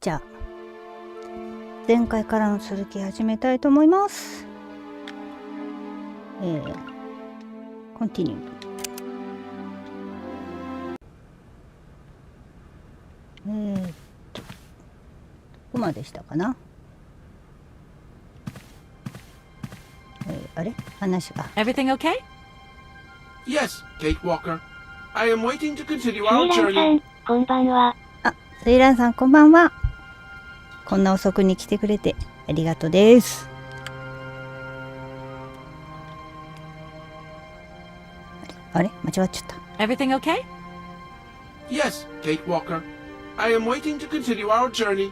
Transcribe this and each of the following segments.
じゃあ前回からの続き始めたいと思います。コンティニュー。ここまでしたかな。あれ話が。Everything okay? Yes, Kate Walker. I am waiting to continue スイ our ランさ journey. ん、こんばんは。あ、スイランさんこんばんは。こんな遅くに来てくれてありがとうです。あれ間違っちゃった。Everything okay? Yes, Kate Walker. I am waiting to continue our journey.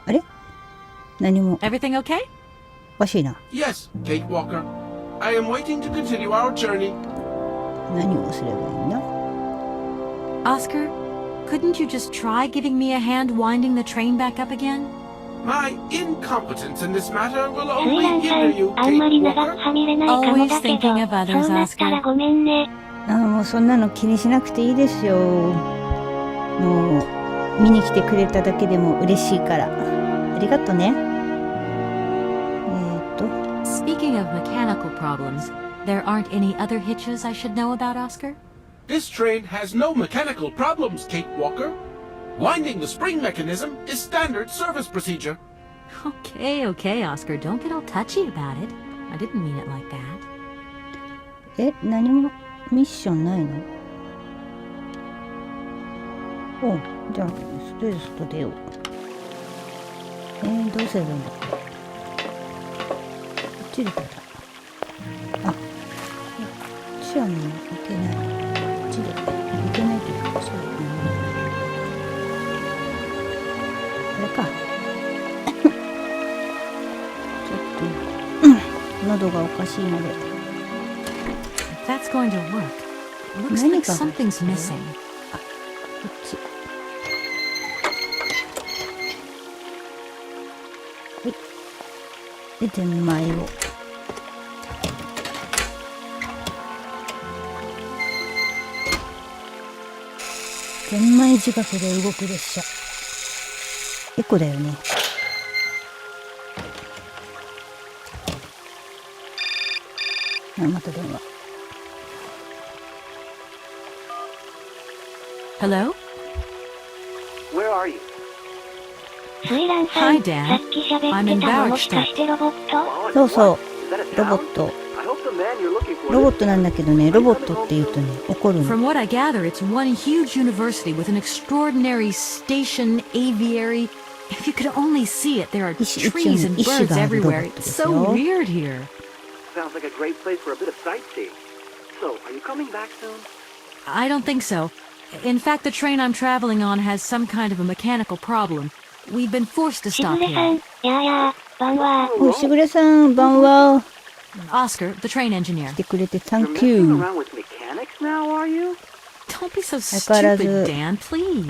あれ何も Everything okay? おかしいな。 Yes, Kate Walker. I am waiting to continue our journey. 何をすればいいんだ。 Oscar, couldn't you just try giving me a hand winding the train back up again? My incompetence in this matter will スイ only ランさ hinder ん、 you, あんま Kate り長く Walker. はみれないかもだけど、 Always thinking of others, そうなったら Oscar. ごめんね。もうそんなの気にしなくていいですよ。もう見に来てくれただけでも嬉しいから。ありがとね。Speaking of mechanical problems, there aren't any other hitches I should know about, Oscar? This train has no mechanical problems, Kate Walker. Winding the spring mechanism is standard service procedure. Okay, Oscar, don't get all touchy about it. I didn't mean it like that. 何もミッションないの？お、じゃあとりあえず外出よう。どうすればいいんだっけ？こっちで出た。あ、こっちはね、いけない。こっちでいけないというか、そうだね。これか。ちょっと、喉がおかしいので。If that's going to work, it looks like something's missing. こっち。はい。で、ゼンマイを。ゼンマイ仕掛けで動く列車。エコだよね。あ、また電話。Hello? Where are you? スイランさ Hi, ん、さ Dan. っき喋ってたのもしかしてロボット？そうそう、ロボット。ロボットなんだけどね、ロボットって言うとね、怒るの。 From what I gather, it's one huge university with an extraordinary station aviary. If you could only see it, there are trees and birds everywhere. It's so weird here. Sounds like a great place for a bit of sightseeing. So, are you coming back soon? I don't think so. In fact, the train I'm traveling on has some kind of a mechanical problem. We've been forced to し stop ぐれさん、 here. ばんは。お、しぐれさん、ばんは。 Oscar, the train engineer. 来てくれて、You're Thank messing you. around with mechanics now, are you? Don't be so 相変わらず stupid, Dan, please.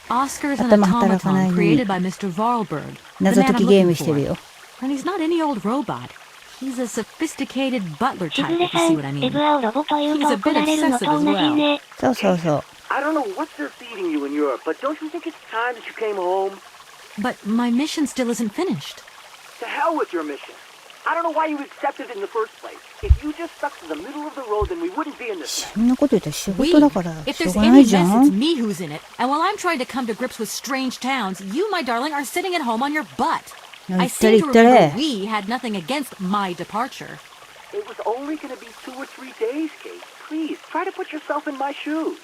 Oscar's an 頭働かない automaton のに created by Mr. Varlberg, the 謎 man 解 I'm きゲーム looking してる for. よ。 And he's not any old robot. He's a sophisticated butler し type, ぐれ if さ you ん、 see what I デ mean. ブアをロボというと怒られるのと同じね。そうそうそう。 I don't know what they're feeding you in Europe, but don't you think it's time that you came home? But my mission still isn't finished. To hell with your mission. I don't know why you accepted it in the first place. If you just stuck to the middle of the road, then we wouldn't be in this mess. そんなこと言ったら仕 We? 事だから If しょう there's がない any じゃ mess, it's ん。 me who's in it. And while I'm trying to come to grips with strange towns, you, my darling, are sitting at home on your butt. I seem to remember we had nothing against my departure. It was only going to be 2 or 3 days, Kate. Please, try to put yourself in my shoes.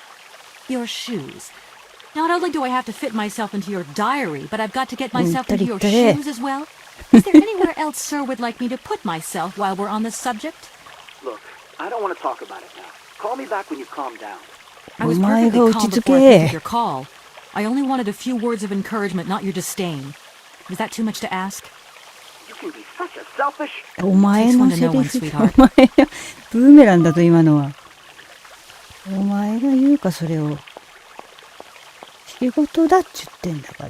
Your shoes. Not only do I have to fit myself into your diary, but I've got to get myself into your 言ったり言ったり。 shoes as well. Is there anywhere else Sir would like me to put myself while we're on this subject? Look, I don't want to talk about it now. Call me back when you calm down. I was お前 perfectly が落 calm ち着 before I picked け your。call. I only wanted a few words of encouragement, not your disdain. Was that too much to ask? You can be such a selfish... お前のセリ Takes one フ to know one, お sweetheart. 前がブーメランだと今のは。お前が言うかそれを。仕事だっちゅってんだから。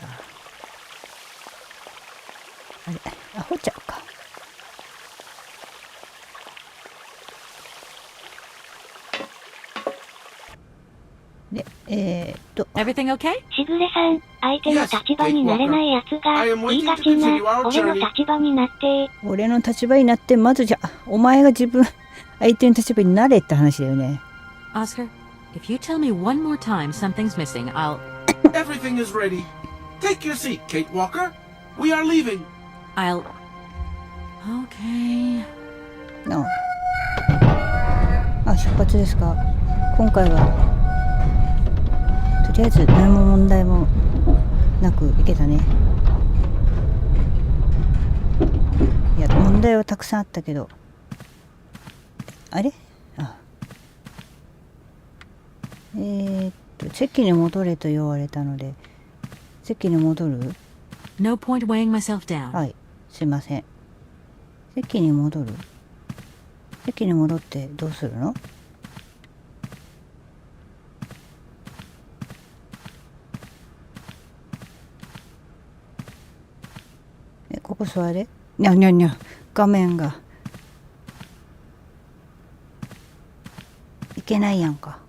あれ、アホちゃうか。で、Everything okay? しぐれさん、相手の立場になれないやつが、言いがちな、俺の立場になって。俺の立場になって、まずじゃあ、お前が相手の立場になれって話だよね。Oscar, if you tell me one more time something's missing, I'll... Everything is ready. Take your seat, Kate Walker. We are leaving. I'll... Okay... 出発ですか。今回はとりあえず何も問題もなくいけたね。いや、問題はたくさんあったけど、あれ、席に戻れと言われたので、席に戻る？ No point weighing myself down. はい、すいません。席に戻る？席に戻ってどうするの？ここ座れ？にゃにゃにゃ、画面がいけないやんか。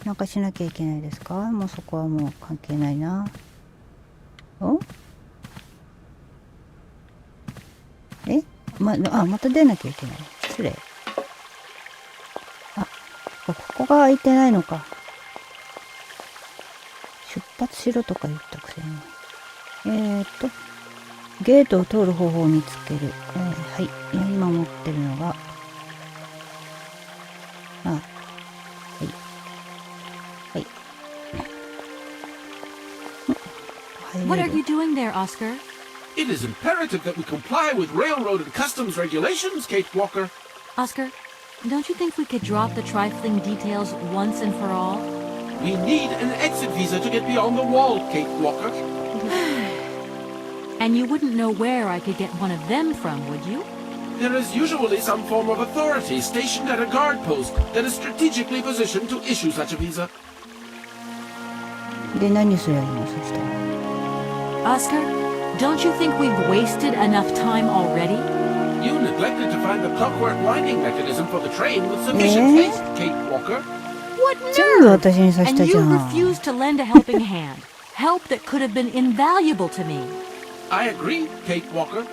なんかしなきゃいけないですか？もうそこはもう関係ないな。また出なきゃいけない。失礼。ここが空いてないのか。出発しろとか言ったくせに。ゲートを通る方法を見つける。はい。今持ってるのが、はい。What are you doing there, Oscar? It is imperative that we comply with railroad and customs regulations, Kate Walker. Oscar, don't you think we could drop the trifling details once and for all? We need an exit visa to get beyond the wall, Kate Walker. And you wouldn't know where I could get one of them from, would you? There is usually some form of authority stationed at a guard post that is strategically positioned to issue such a visa. で、何すりゃいいの？そしたら。Oscar, don't you think we've wasted enough time already? You neglected to find the clockwork winding mechanism for the train with sufficient haste, Kate Walker. What 全部 nerve! 私にさせ And たじ you ゃん。 refused to lend a helping hand. Help that could have been invaluable to me. I agree, Kate Walker.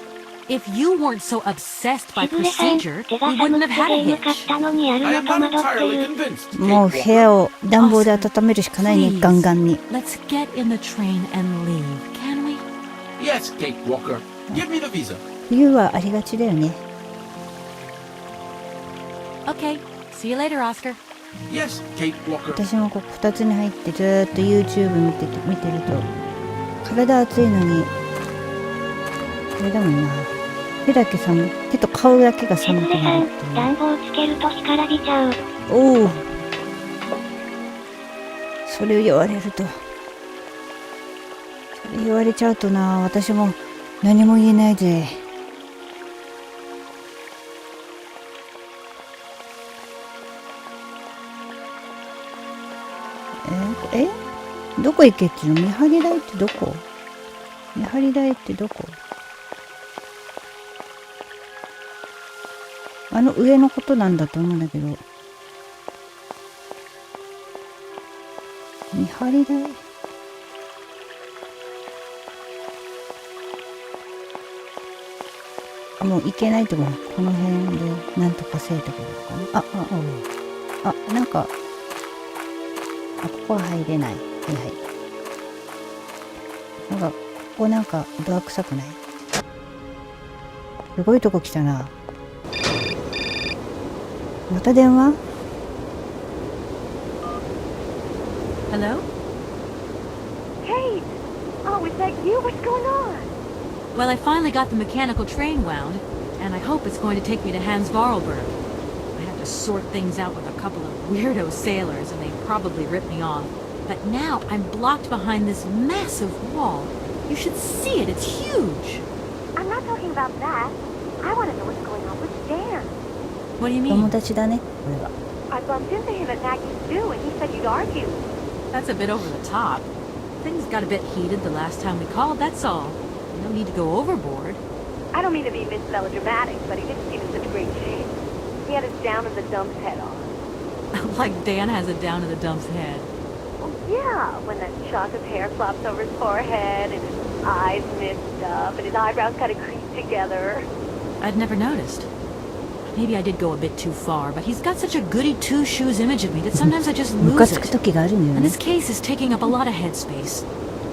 If you weren't so obsessed by しぐれさん、 procedure, 手が we 寒 wouldn't く have て had ゲ a ーム買っ hitch. たのにやる I の am 戸 not 惑って entirely る。 convinced, もう Kate 部屋 Walker. を暖房で温めるしかないね、 Please, ガンガンに。 let's get in the train and leave, can we? Yes, Kate Walker. Give me the visa. 冬はありがちだよね。Okay, see you later, Oscar. Yes, Kate Walker. 私もここ2つに入ってずーっと YouTube 見てると、体熱いのに、あれだもんな。手だけ寒い。手と顔だけがし寒くぐれさん、なるっていう。暖房つけると干からびちゃう。おお。それを言われると。それ言われちゃうとな、私も何も言えないぜ。どこ行けっていうの？見張り台ってどこ？見張り台ってどこ？あの上のことなんだと思うんだけど。見張り台？もう行けないところ、この辺でなんとかせいところかな。なんか、ここは入れない。はいはい。なんか、ここなんかドア臭くない？すごいとこ来たな。また電話？ Hello? Kate! Oh, is that you? What's going on? Well, I finally got the mechanical train wound, and I hope it's going to take me to Hans Vorarlberg. I had to sort things out with a couple of weirdo sailors, and they probably ripped me off. But now I'm blocked behind this massive wall. You should see it, it's huge. I'm not talking about that. I want to know what's going on with Dan. What do you 友 mean? 達だね、これは。 I bumped into him at Maggie's Zoo, and he said you'd argue. That's a bit over the top. Things got a bit heated the last time we called, that's all. No need to go overboard. I don't mean to be Miss Melodramatic, but he didn't seem in such great shape. He had his down in the dumps head on. Like Dan has a down in the dumps head. Oh, yeah, when that shock of hair flops over his forehead and his eyes mist up and his eyebrows kind of crease together. I'd never noticed. Maybe I did go a bit too far, but he's got such a goody two-shoes image of me that sometimes I just ムカ lose つく it. 時があるんだよ And ね this case is taking up a lot of headspace.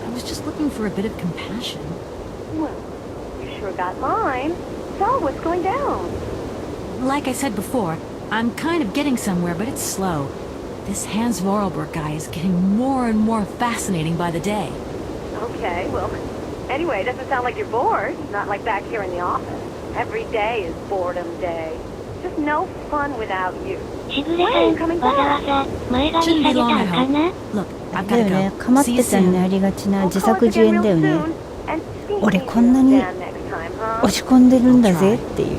I was just looking for a bit of compassion. Well, you sure got mine. So, what's going down? Like I said before, I'm kind of getting somewhere, but it's slow. This Hans Vorarlberg guy is getting more and more fascinating by the day. Okay, well, anyway, it doesn't sound like you're bored. Not like back here in the office. Every day is boredom day. Just no fun without you. しぐれさん、わざわざ前髪下げたんかな？ Look, I've だよ gotta ね go. かまっ See て you たに soon. ありがちな We'll 自 call 作 us 自 again 演だよ real ね soon. And speak 俺 easy こんなに with Dan next time, huh? 落ち込んでるんだぜっていう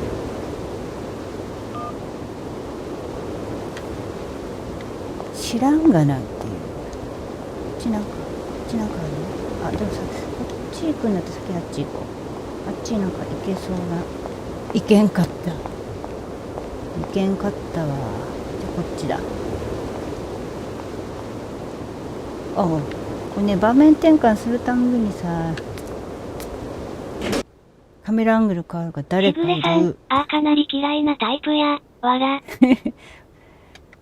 知らんがなっていうこっちなんかあるあでもさこっち行くんだって先あっち行こうあっちなんか行けそうないけんかったわじゃこっちだあこれね場面転換するたんびにさカメラアングル変わるから誰かいしぐれさんる、かなり嫌いなタイプや、わら。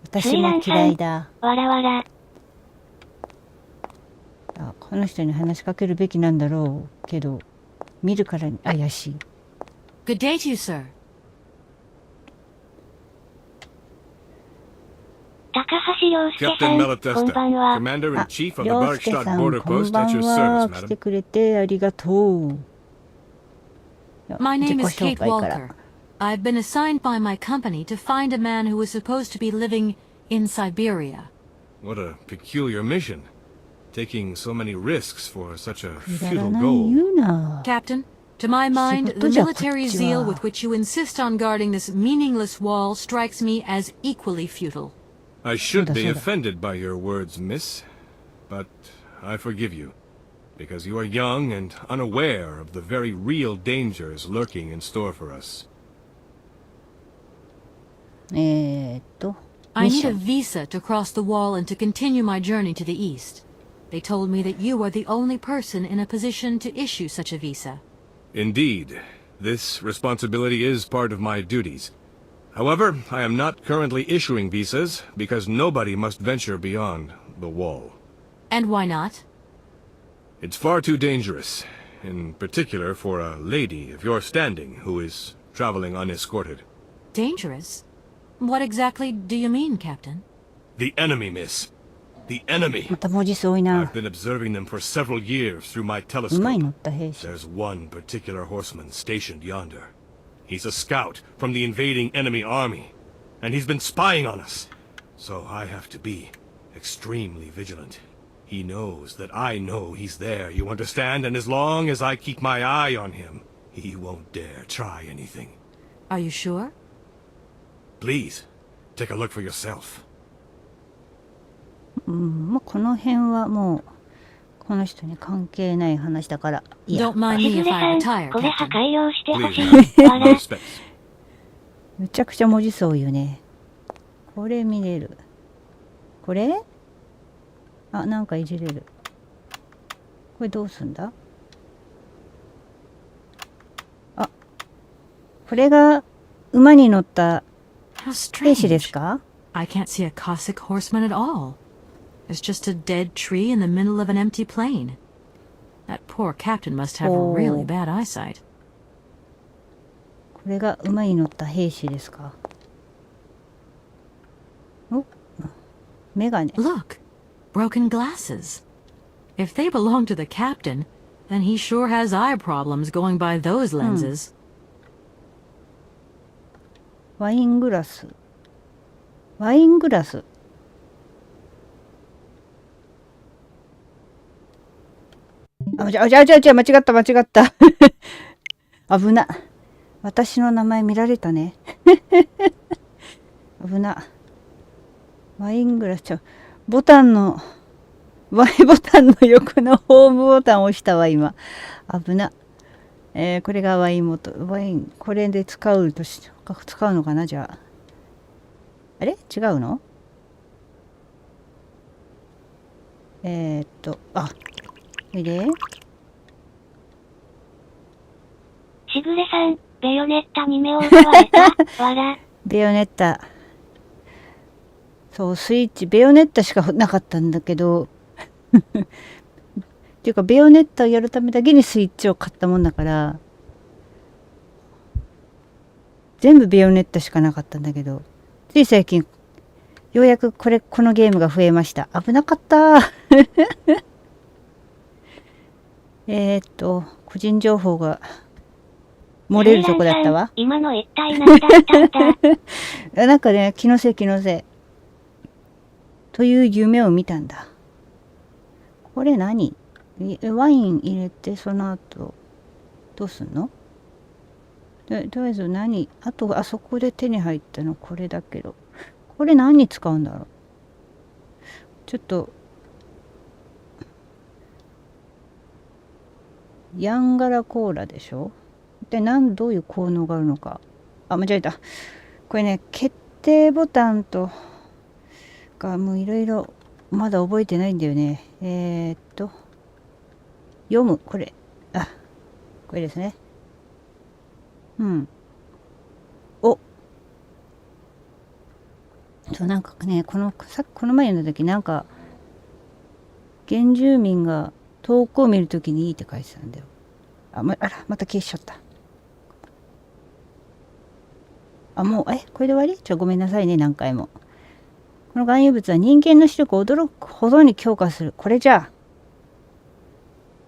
私も嫌いだわらわら。あこの人に話しかけるべきなんだろうけど見るからに怪しい Good day to you, sir. 高橋洋介さ Captain ん、 Malatesta, こんばんは。 Commander あ in Chief of the 涼介 Bergstadt さん Border こん Post ば at ん your は service, 来て madam. くれてありがとう My 自 name 己 is 紹 Kate 介から Walker. I've been assigned by my company to find a man who is supposed to be living in Syberia. What a peculiar mission. Taking so many risks for such a くだら futile ない goal. 言うな Captain, to my mind, the 仕事じゃ、 military こっち zeal は。 with which you insist on guarding this meaningless wall strikes me as equally futile. I should be そうだ。 offended by your words, miss. But I forgive you. Because you are young and unaware of the very real dangers lurking in store for us. I ミッシ need ョ a ン visa to cross the wall and to continue my journey to the east. They told me that you are the only person in a position to issue such a visa. Indeed, this responsibility is part of my duties. However, I am not currently issuing visas because nobody must venture beyond the wall. And why not? It's far too dangerous, in particular for a lady of your standing who is traveling unescorted. Dangerous? What exactly do you mean, Captain? The enemy, miss. The enemy. また文字数多いな I've been observing them for several years through my うまい乗 telescope. った兵士 There's one particular horseman stationed yonder. He's a scout from the invading enemy army, and he's been spying on us. So I have to be extremely vigilant. He knows that I know he's there, you understand? And as long as I keep my eye on him, he won't dare try anything. Are you sure? Please, take a look for yourself. もうこの辺はもうこの人に関係ない話だからいや Don't mind し me ぐ if れ I さん、 retire, これ破 Captain. 壊用してほ Please, し madam. い。わ No ら。 respects. めちゃくちゃ文字数多いよねこれ見れるこれあなんかいじれるこれどうすんだあこれが馬に乗った How 兵士です strange. か I can't see a Cossack horseman at all. There's just a dead tree in the middle of an empty plain. That poor captain must have Oh. really bad eyesight. これが馬に乗った兵士ですかおメガネ Look, broken glasses. If they belong to the captain, then he sure has eye problems going by those lenses. ワイングラスワイングラスあ、じゃ間違った危な私の名前見られたね危なワイングラスYボタンの横のホームボタンを押したわ今危なこれがワインワイン、これで使うのかな、じゃあ。あれ違うの？あ、いでしぐれさん、ベヨネッタに目を奪われた。わら。ベヨネッタ。そう、スイッチ、ベヨネッタしかなかったんだけど、っていうか、ベヨネッタをやるためだけにスイッチを買ったもんだから、全部ベヨネッタしかなかったんだけど、つい最近、ようやくこのゲームが増えました。危なかった。個人情報が漏れるとこだったわ。今の一体何だったんだ。なんかね、気のせい。という夢を見たんだ。これ何？ワイン入れて、その後、どうすんの？とりあえずあそこで手に入ったのこれだけど、これ何に使うんだろう？ちょっと、ヤンガラコーラでしょ？で、どういう効能があるのか。あ、間違えた。これね、決定ボタンとか、もういろいろ、まだ覚えてないんだよね。読む、これ。あ、これですね。うん。なんかね、この前の時、なんか、原住民が遠くを見るときにいいって書いてたんだよ。また消しちゃった。もう、これで終わり？ごめんなさいね、何回も。この含有物は人間の視力を驚くほどに強化する。これじゃあ。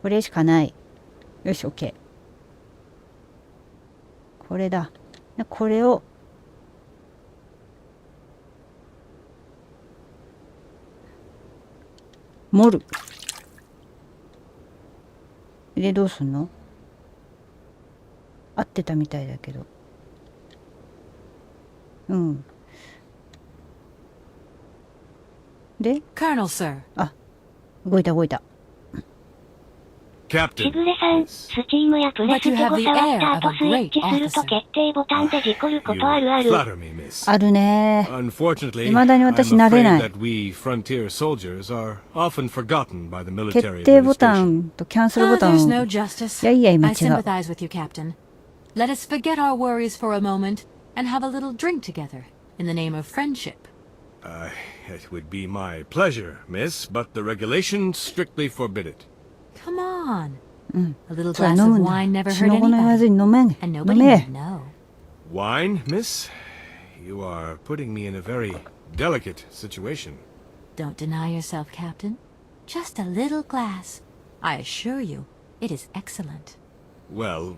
これしかない。よし、OK。これだ。これを、盛る。で、どうすんの？合ってたみたいだけど。うん。で、Colonel, sir. 動いた。し Captain. ぐれさん、スチームやプレステ5触った後スイッチすると決定ボタンで事故ることあるあ You る。 flatter me, miss. あるね。 Unfortunately, 未だに I'm 私慣れない。 afraid that we frontier soldiers are often forgotten by the 決 military 定ボタ administration. ンとキャンセルボタン There's を no justice. やいやい間 I 違う。 sympathize with you, Captain. Let us forget our worries for a moment and have a little drink together in the name of friendship. It would be my pleasure, miss, but the regulations strictly forbid it. Come on. うん。 A little それ glass 飲 of むんだ。 wine never 血 hurt の粉言わず anybody. に飲めん。 And 飲 nobody め。 would know. Wine, miss? You are putting me in a very delicate situation. Don't deny yourself, Captain. Just a little glass. I assure you, it is excellent. Well,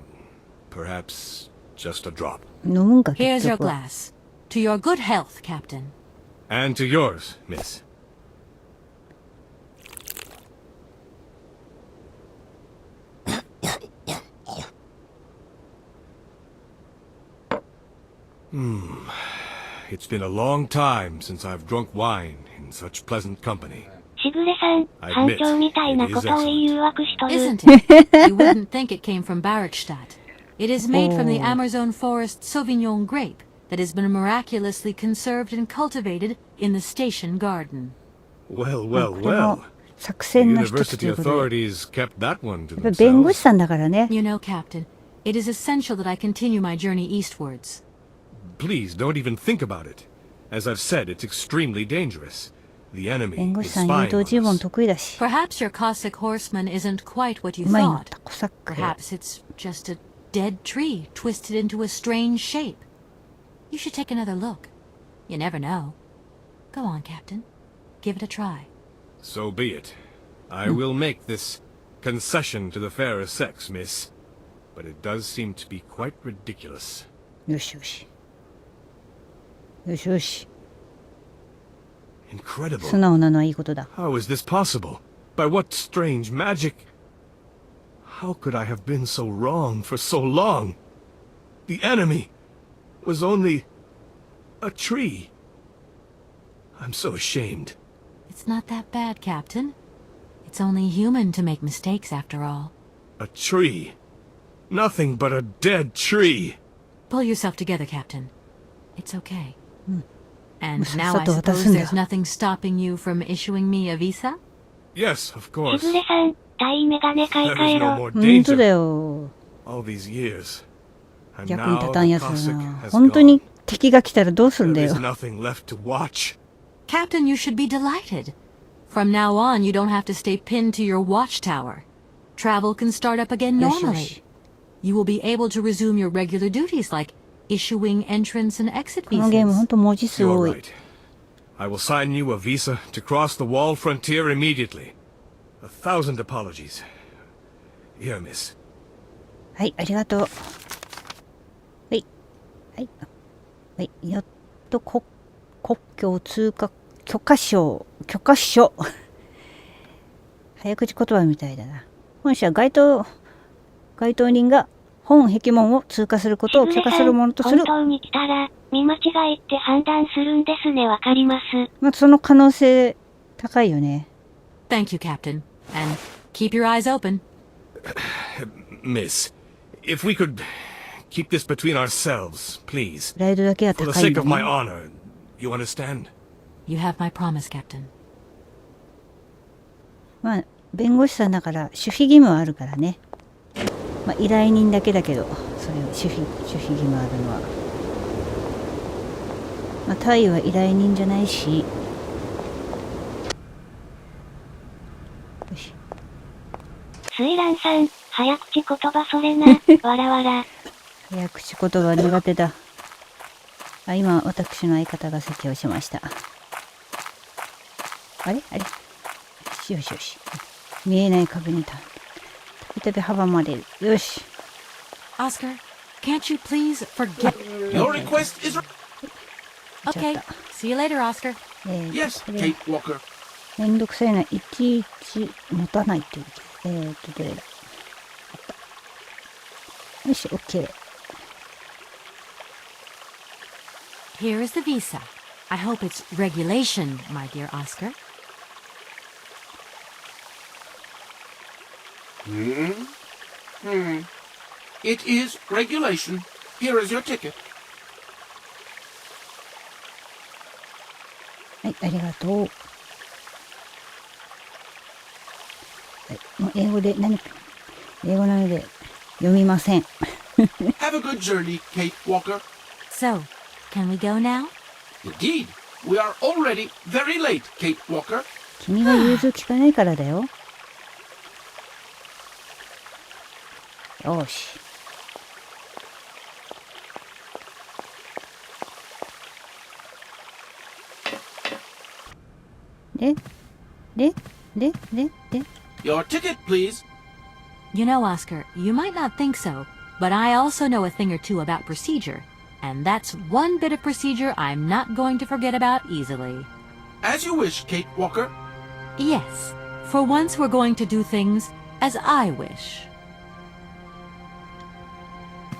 perhaps just a drop. 飲むんか、 Here's 結 your 局は。 glass. To your good health, Captain. And to yours, miss. It's been a long time since I've drunk wine in such pleasant company. しぐれさん、班長みたいなことを言い誘惑しとる。 Isn't it? You wouldn't think it came from Barrackstadt. It is made from the Amazon forest Sauvignon grape that has been miraculously conserved and cultivated in the station garden. Well, これも作戦の一つとい University うことで。 authorities kept that one to やっぱり弁護士 themselves. さんだからね。 You know, Captain, it is essential that I continue my journey eastwards. Please don't even think about it. As I've said, it's extremely dangerous. The 弁 enemy 護士 is さん誘 spying 導尋 on 問 us. 得意だし。 Perhaps your Cossack horseman isn't quite what you うまいの thought. タコサック。 Perhaps it's just a dead tree twisted into a strange shape. You should take another look. You never know. Go on, Captain. Give it a try. So be it. I will make this concession to the fairer sex, miss. But it does seem to be quite ridiculous. よしよし。よしよし。 Incredible. 素直なのはいいことだ。 How is this possible? By what strange magic? How could I have been so wrong for so long? The enemy was only a tree. I'm so ashamed. It's not that bad, Captain. It's only human to make mistakes after all. A tree. Nothing but a dead tree. Pull yourself together, Captain. It's okay. And さっ now さ I と渡 suppose すんだよ。 there's nothing stopping you from issuing me a visa? Yes, of し course. ぐれさん、大メガネ買い There 替 is え no ろ。 more 本当だ danger. よ。 All these years. And 役に now 立たん the やつだ Cossack な。 has 本当に gone. 敵が来たらどうすんだ There よ is。nothing left to watch. Captain, you should be delighted. From now on, you don't have to stay pinned to your watchtower. Travel can start up again よしよ normally. し。 You will be able to resume your regular duties like issuing entrance and exit このゲーム visas. 本当文字数 You're 多い。 right. I will sign you a visa to cross the wall frontier immediately. 1,000 apologies. Here, miss. はい、ありがとう。はい。はい。はい。やっと国境通過許可証。早口言葉みたいだな。本社該当人が本壁門を通過することを許可するものとする。本当に来たら、見間違いって判断するんですね、わかります。まあ、その可能性高いよね。 Thank you, Captain. And keep your eyes open. Miss, if we could keep this between ourselves, please. プライドだけは For the 高いん sake だ of my ね。 honor, you understand? You have my promise, Captain. まあ、弁護士さんだから守秘義務はあるからね。まあ、依頼人だけだけど、それを守秘義務あるのは。まあ、タイは依頼人じゃないし。よし。スイランさん、早口言葉それな、わらわら。早口言葉苦手だ。あ、今、私の相方が席をしました。あれよしよし。見えない壁にたびたび阻まれる。よし。Oscar, can't you please forget? Your request is... Okay. See you later, Oscar. Yes, これ Kate Walker. めんどくさいな。いちいち持たないっていう。どれだ。よし、OK。Here is the visa. I hope it's regulation, my dear Oscar. It is regulation. Here is your ticket. はい、ありがとう。はい、もう英語で英語なので読みません。 Have a good journey, Kate Walker. So, can we go now? Indeed, we are already very late, Kate Walker. 君が融通聞かないからだよ。よし。で Your ticket, please. You know, Oscar, you might not think so, but I also know a thing or two about procedure. And that's one bit of procedure I'm not going to forget about easily. As you wish, Kate Walker. Yes, for once we're going to do things as I wish.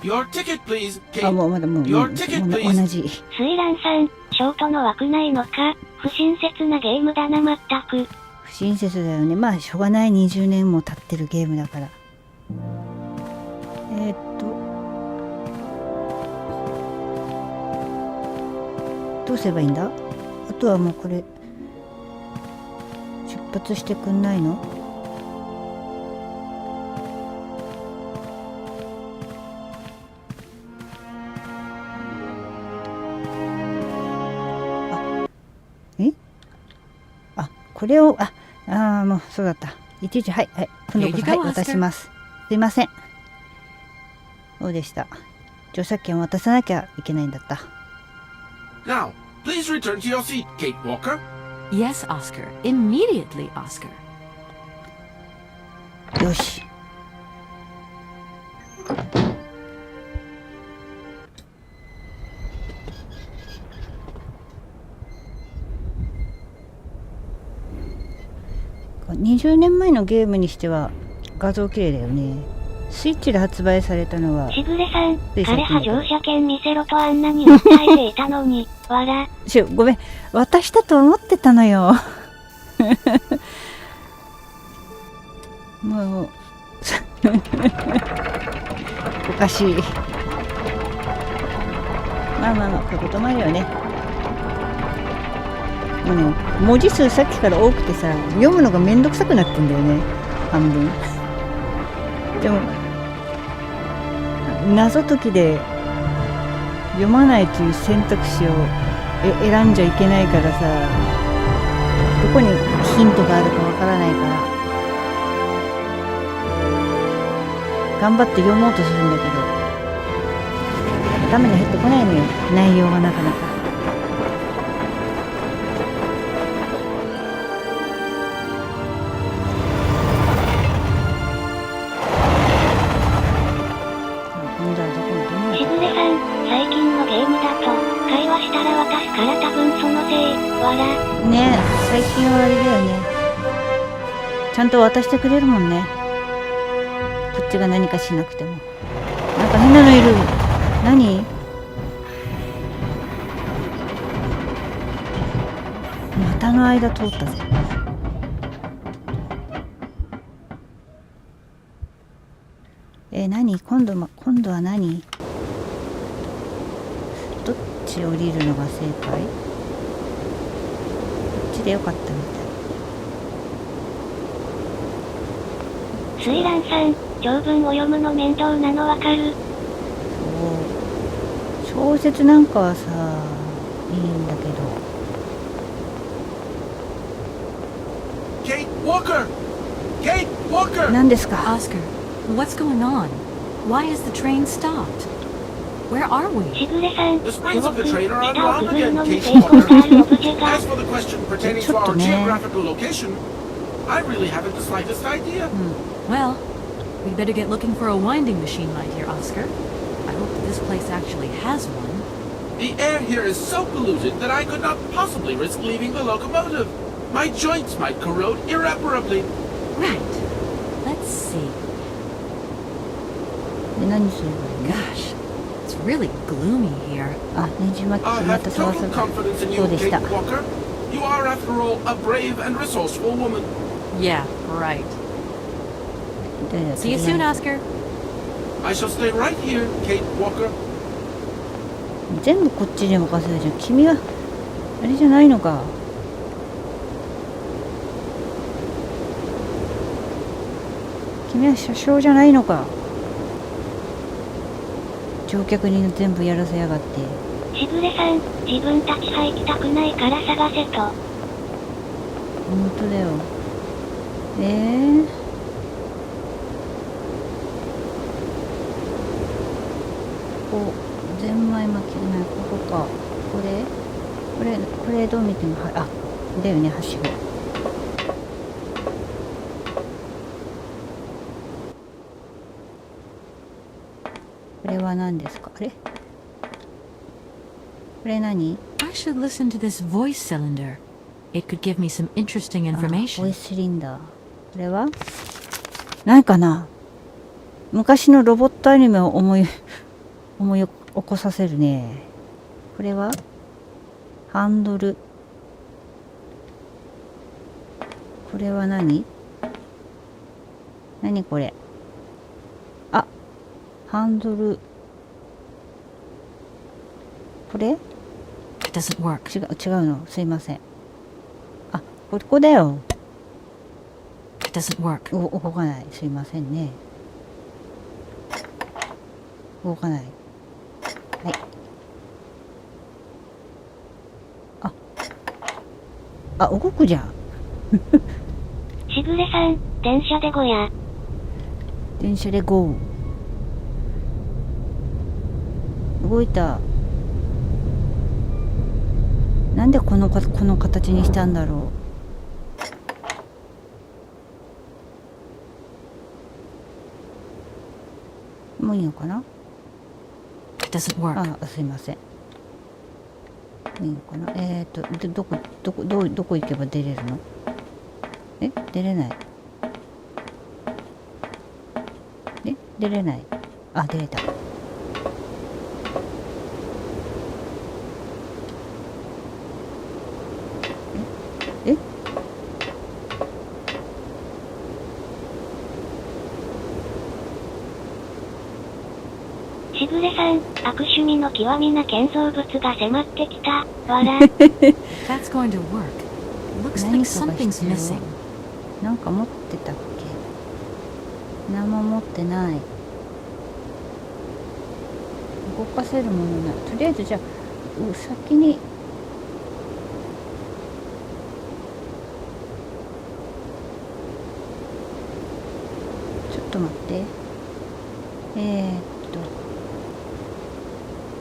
Your ticket, please, あ、 Kate. もうまだもう Your ticket, 同 please. じ。スイランさん、ショートの枠ないのか、不親切なゲームだな、まったく。不親切だよね。まあしょうがない。20年も経ってるゲームだから。どうすればいいんだ？あとはもうこれ出発してくんないの？これをもうそうだった。いちいちはい今度こそ渡します。すいません。そうでした。著作権を渡さなきゃいけないんだった。Now, please return to your seat, Kate Walker. Yes, Oscar. Immediately, Oscar. よし。20年前のゲームにしては画像綺麗だよね。スイッチで発売されたのはしぐれさん、枯葉乗車券見せろとあんなに訴えていたのに、わら。ごめん、渡したと思ってたのよ。もうおかしい。まあまあまあ、こういうこともあるよね。もうね、文字数さっきから多くてさ、読むのがめんどくさくなってんだよね、半分。でも謎解きで読まないという選択肢を選んじゃいけないからさ、どこにヒントがあるかわからないから頑張って読もうとするんだけど頭に入ってこないのよ、内容がなかなか。しぐれさん、最近のゲームだと会話したら渡すから多分そのせい。わらね、最近はあれだよね、ちゃんと渡してくれるもんね、こっちが何かしなくても。なんか変なのいる。何？股の間通ったぜ。何？今度は何？どっち降りるのが正解？こっちでよかったみたい。水蘭さん、長文を読むの面倒なのわかる？小説なんかはさ、いいんだけど。Kate Walker! Kate Walker! 何ですか？ Oscar, what's going on? Why has the train stopped? Where are we? しぐれさん、 The す springs ご of く the train are 下を unwound くぐる again, のに Kate 成功したあるオブジェ Walker. が As for the question pertaining toちょっと our ね。 geographical location, I really haven't the slightest idea. Well, we'd better get looking for a winding machine, my dear Oscar. I hope that this place actually has one. The air here is so polluted that I could not possibly risk leaving the locomotive. My joints might corrode irreparably. Right. Let's see. で、何すればいいの？ Gosh, it's really gloomy here. あ、ねじ巻き I ま have た探 total す。 confidence in そ you, うでし Kate た。 Walker. You are, after all, a brave and resourceful woman. Yeah, right. で See you soon, Oscar. I shall stay right here, Kate Walker. 全部こっちに任せるじゃん。君はあれじゃないのか。君は車掌じゃないのか。乗客に全部やらせやがって。しぐれさん、自分たち入りたくないから探せと。本当だよ。こうゼンマイ巻きじゃない、ここか。これどう見ても、あ、だよね、はしご。これは何ですか？あれ？これ何？ I should listen to this voice cylinder. It could give me some interesting ボ information. イスシリンダー。これは何かな？昔のロボットアニメを思い起こさせるね。これはハンドル。これは何？何これ？あ、ハンドル。これ？ It doesn't work. 違うの。すいません。あ、ここだよ。 It doesn't work. 動かない。すいませんね。動かない。はい。動くじゃん。しぐれさん、電車でごや。電車でゴー。動いた。なんでこの形にしたんだろう。もういいのかな？ It doesn't work. すいません。いいのかな？どこ行けば出れるの？出れない。出れない。あ、出れた。さん、悪趣味の極みな建造物が迫ってきた。わら。That's going to work. Looks like 何かが something's 必要 missing. なんか持ってたっけ。何も持ってない。動かせるものない。とりあえずじゃあ先にちょっと待って。も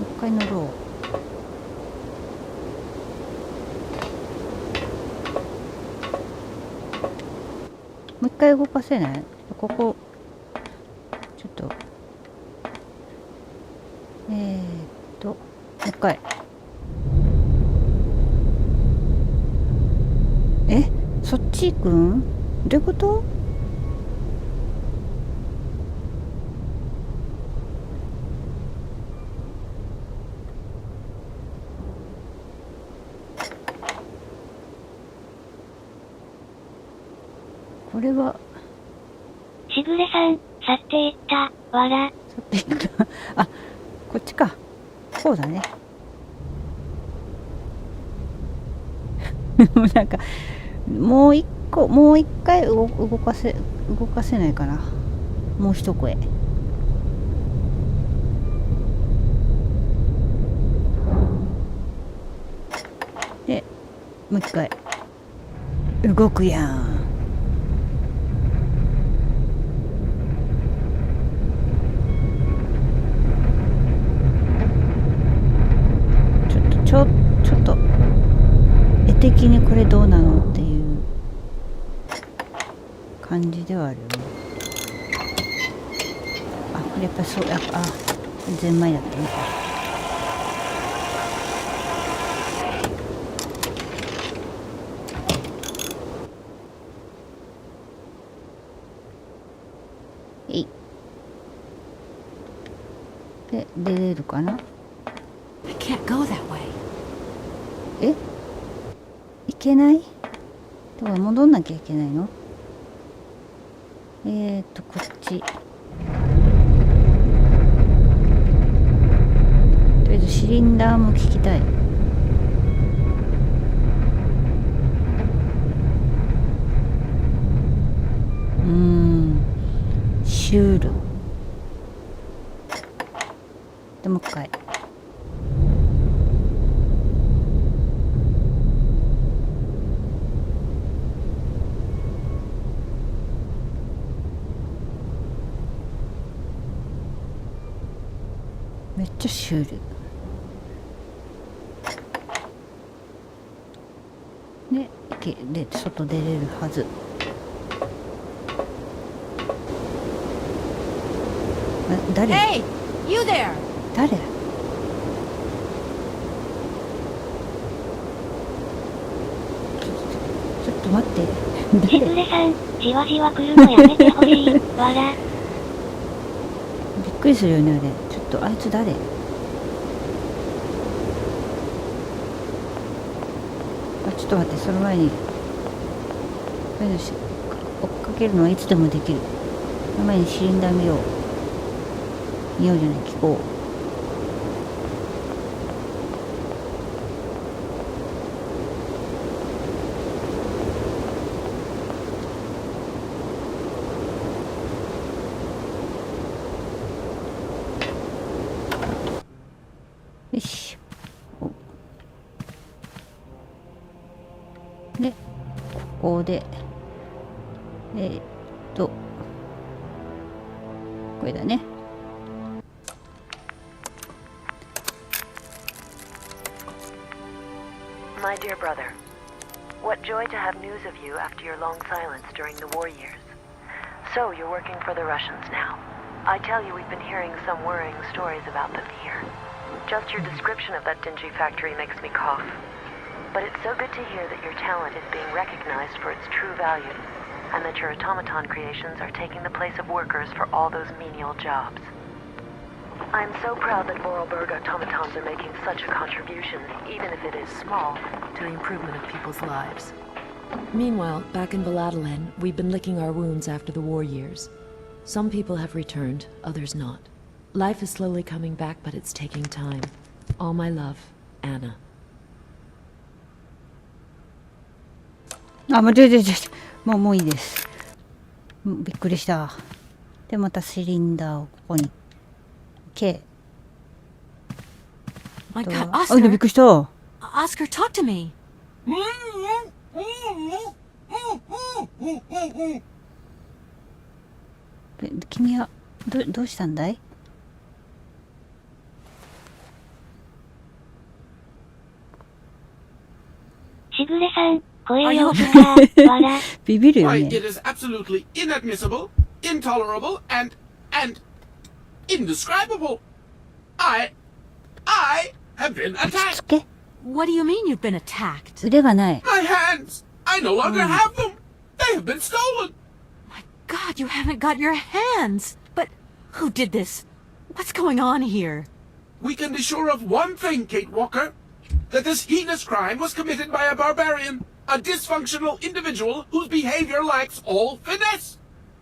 う一回乗ろう。もう一回動かせない？ここちょっともう一回。そっち行くん？どういうこと？これはしぐれさん、去っていった。わら。去っていった。あ、こっちか。こうだね。なんかもう一回動かせないかな。もう一声。でもう一回動くやん。ちょっと絵的にこれどうなのっていう感じではあるよね。あ、これやっぱそう、ゼンマイだったね。で、出れるかな？ I can't go that way. いけない？だから戻んなきゃいけないの？こっち。とりあえずシリンダーも聞きたい。シュール。でもう一回。めっちゃシュールで外出れるはず。誰？ Hey, you there! 誰？ちょっと待って。しぐれさん、じわじわ来るのやめてほしい。わら。びっくりするよねあれ。ちょっとあいつ誰？ちょっと待って、その前に追っかけるのはいつでもできる。その前にシリンダー見ようじゃない、聞こう。よし。で、ここで、これだね。My dear brother, what joy to have news of you after your long silence during the war years. So, you're working for the Russians now. I tell you, we've been hearing some worrying stories about them here. Just your description of that dingy factory makes me cough. But it's so good to hear that your talent is being recognized for its true value, and that your automaton creations are taking the place of workers for all those menial jobs. I'm so proud that Vorarlberg automatons are making such a contribution, even if it is small, to the improvement of people's lives. Meanwhile, back in Valladolid, we've been licking our wounds after the war years. Some people have returned, others not. Life is slowly coming back, but it's taking time. All my love, Anna. もうもういいです。びっくりした。でまたシリンダーをここに K。 My God, びっ Oscar! くりした。 Oscar, talk to me! 君はどうしたんだい？しぐれさん、声よくか、笑。ビビるよ Why, ね。 it is absolutely inadmissible, intolerable, and indescribable. I have been 落ち attacked. 着け。 What do you mean you've been attacked? 腕がない。 My hands! I no longer have them. They have been stolen. My God, you haven't got your hands! But who did this? What's going on here? We can be sure of one thing, Kate Walker. That this heinous crime was committed by a barbarian. A dysfunctional individual whose behavior lacks all finesse.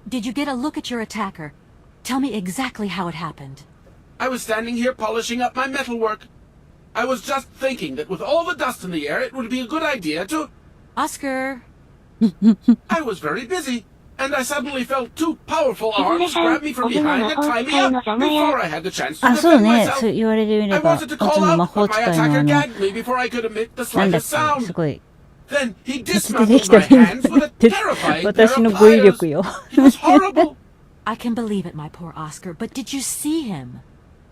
Did you get a look at your attacker? Tell me exactly how it happened. I was standing here polishing up my metalwork. I was just thinking that with all the dust in the air, it would be a good idea to... Oscar! I was very busy, and I suddenly felt two powerful arms grab me from behind and tie me up before I had the chance to あ、そう defend ね。 myself. そう言われてみれ I ば、 wanted to オ call ツの魔 out, 法 but my 使いの attacker gagged me before I could emit the なんだっ slightest け、す sound. ごい。 Then he 鉄でで dismantled きた my みんな hands with a で terrifying pair 私の of 語彙 pliers. 力よ。 He was horrible. I can believe it, my poor Oscar, but did you see him?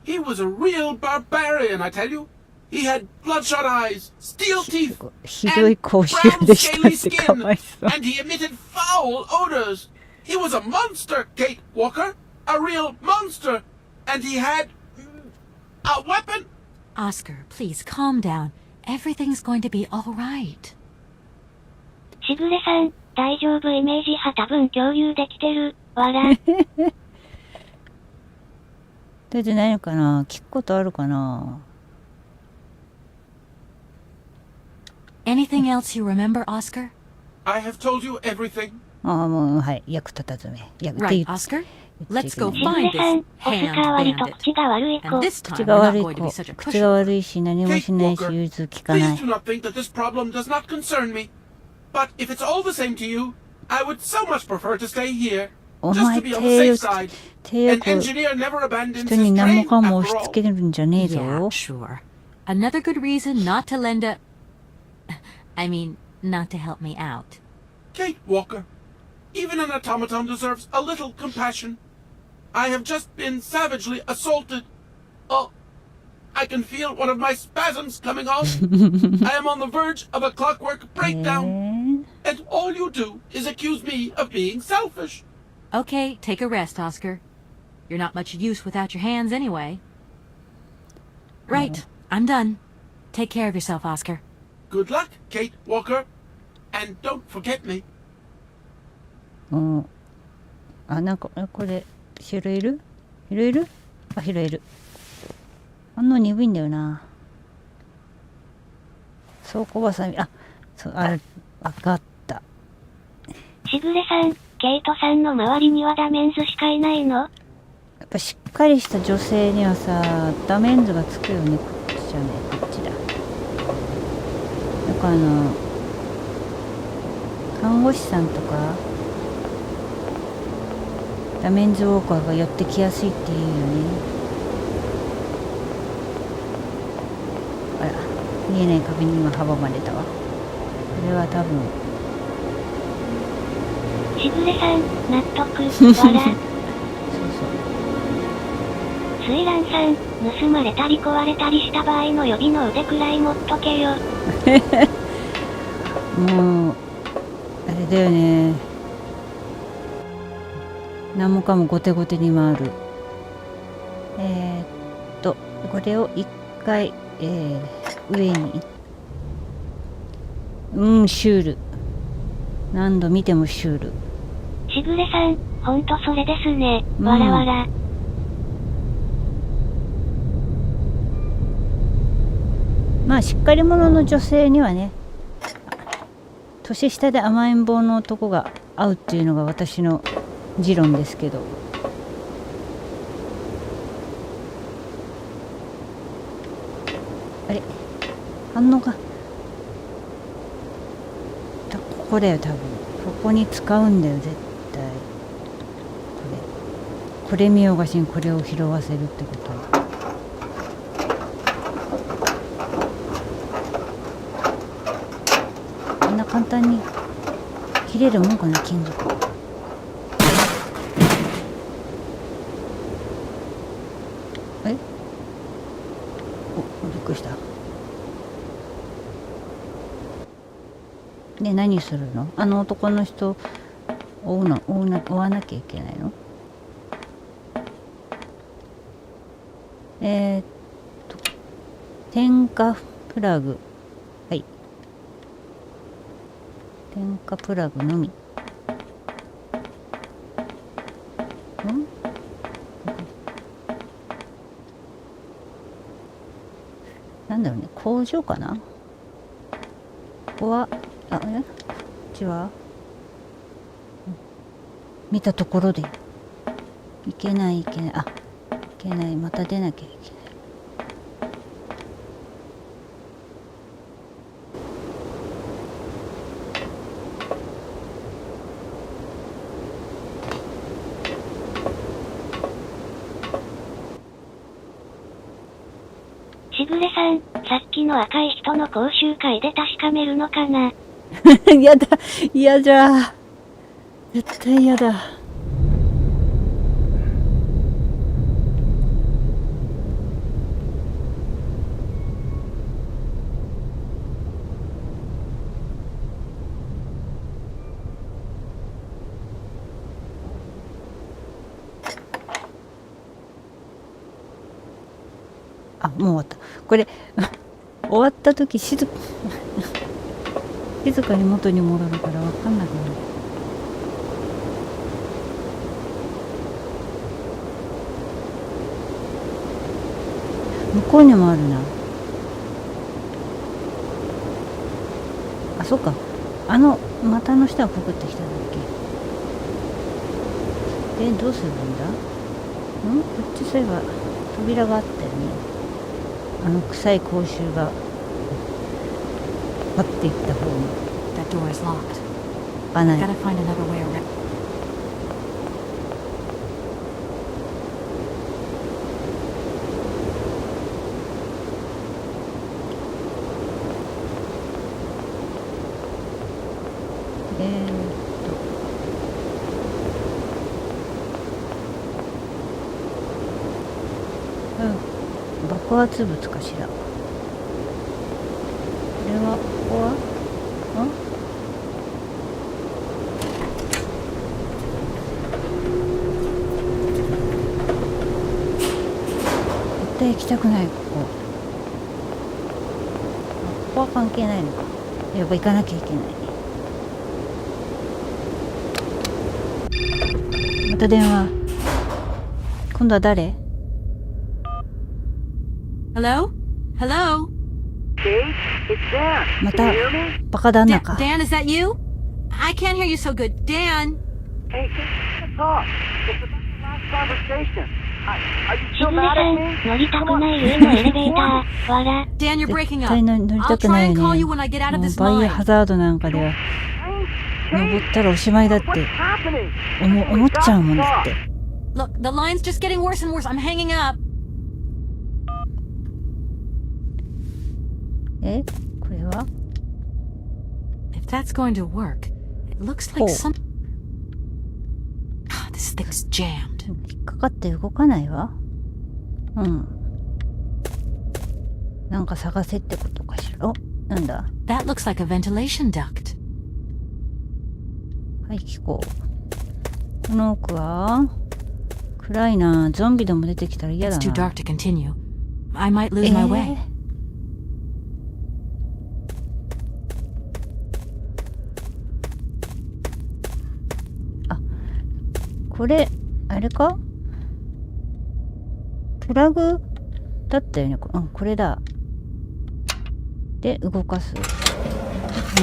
He was a real barbarian, I tell you. He had bloodshot eyes, steel teeth, ひどい and 口臭 brown でした scaly ってか skin, わいそう。 and he emitted foul odors. He was a monster, Kate Walker, a real monster, and he had a weapon. Oscar, please calm down. Everything's going to be all right. しぐれさん、大丈夫イメージ派多分共有できてる、笑。出てないのかな？聞くことあるかな？ Anything else you remember, Oscar? I have told you everything. ああ、もう、はい。役立たずめ。役って Right, 言っ Oscar? Let's go しぐ find れさん、 this オスカ hand ー割と bandit. 口が悪い子。 And this 口 time が we're 悪 not い going to be 子。 such a 口が pushover. 悪いし、何も Kate しないし、 Walker, 融通聞かな please い do。not think that this problem does not concern me. But if it's all the same to you, I would so much prefer to stay here, お just 前 to be on the 手 safe を side. 手を An こう engineer never abandons 人 his に何も train かも after 押し all. 付けるんじゃねえ Yeah, ぞ。 sure. Another good reason not to lend a... I mean, not to help me out. Kate Walker, even an automaton deserves a little compassion. I have just been savagely assaulted. Oh, I can feel one of my spasms coming on. I am on the verge of a clockwork え breakdown. ー And all you do is accuse me of being selfish. Okay, take a rest, Oscar. You're not much use without your hands anyway. Right, I'm done. Take care of yourself, Oscar. Good luck, Kate Walker. And don't forget me. うん。あ、なんか、これ、拾える？拾える？あ、拾える。反応鈍いんだよな。そうこばさみ、あ、そう、あれ、わかった。しぐれさん、ケイトさんの周りにはダメンズしかいないの？やっぱしっかりした女性にはさ、ダメンズがつくよね。こっちじゃねえ、こっちだ。なんか看護師さんとか、ダメンズウォーカーが寄ってきやすいっていうよね。あら、見えない壁に今阻まれたわ。これは多分。しぐれさん、納得、笑。そうそう。スイランさん、盗まれたり壊れたりした場合の予備の腕くらい持っとけよ。もう、あれだよね。何もかも後手後手に回る。これを一回、上に。シュール。何度見てもシュール。しぐれさん、ほんとそれですね。わらわら。まあしっかり者の女性にはね、年下で甘えん坊の男が合うっていうのが私の持論ですけど、反応がここだよ多分。ここに使うんだよ絶対。これ見よがしにこれを拾わせるってことは。こんな簡単に切れるもんかな金属。え？お、びっくりした。で何するの？あの男の人追わなきゃいけないの？点火プラグ。はい。点火プラグのみ。なんだろうね、工場かな。ここはこっちは見たところでいけない、いけない、また出なきゃいけない。しぐれさん、さっきの赤い人の講習会で確かめるのかな？やだ、嫌じゃ。絶対嫌だ。あ、もう終わった。これ終わった時静かに元に戻るから分かんなくなる。向こうにもあるな。あ、そっか。あの股の下をくぐってきたんだっけ。でどうすればいいんだ？こっちそういえば扉があったよね。あの臭い口臭がパッていった方に。That door is locked. 開かない。 Gotta find another way around. 爆発物かしら。これはここは絶対行きたくない。ここは関係ないのか。やっぱ行かなきゃいけない。また電話。今度は誰Hello? Hello? Kate, it's Dan. ま Can た you hear me? バカ旦那か。 Dan, is that you? I can't hear you so good. Dan? Hey, let's talk. It's about the last conversation. Are you し still ぐれ mad さ at ん、 me? 乗りたくない上のエレベーター、わら。 Dan, you're breaking 絶 up. 対乗り I'll たく try ない and ね。 call you when I get out of もう this バイオ mine. ハザードなんかでは Kate, 登ったらおしまいだって what's happening? 思っちゃうもんだって。 Look, the line's just getting worse and worse. I'm hanging up. これは If that's going to work, it looks like some... This thing's jammed. 引っかかって動かないわ。なんか探せってことかしら。お、なんだ。 That looks like a ventilation duct. 排気口。この奥は暗いな。ゾンビでも出てきたら嫌だ It's too な。 dark to continue. I might lose my way. これあれか？プラグだったよね。これだ。で動かす。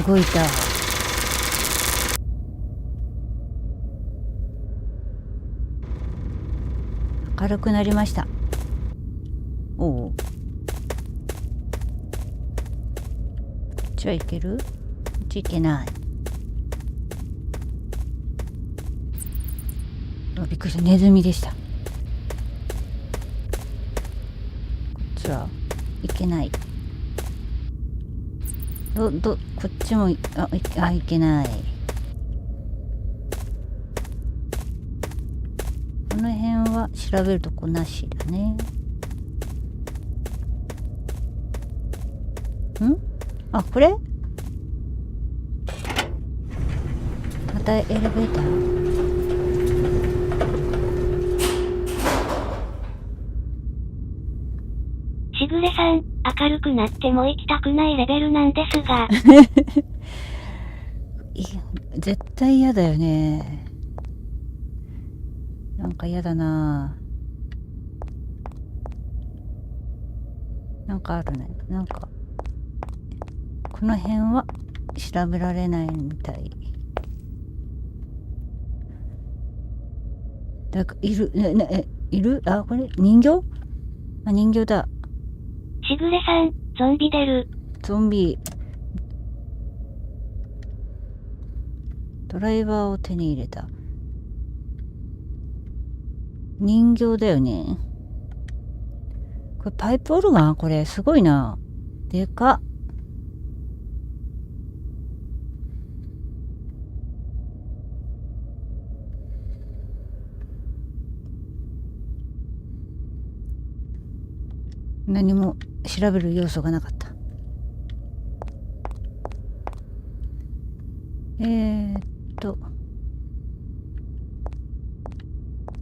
動いた。明るくなりました。おお。ちはいける？こっちいけない。びっくりした。ネズミでした。こっちはいけない。こっちもいけない。この辺は調べるとこなしだね。あ、これ？またエレベーター？しぐれさん、明るくなっても行きたくないレベルなんですが。絶対嫌だよね。なんか嫌だな。なんかあるね。なんかこの辺は調べられないみたい。だからいるいる？あ、これ人形？あ、人形だ。しぐれさん、ゾンビ出る。ゾンビ。ドライバーを手に入れた。人形だよね。これパイプオルガン？これすごいな。でかっ。何も調べる要素がなかった。こ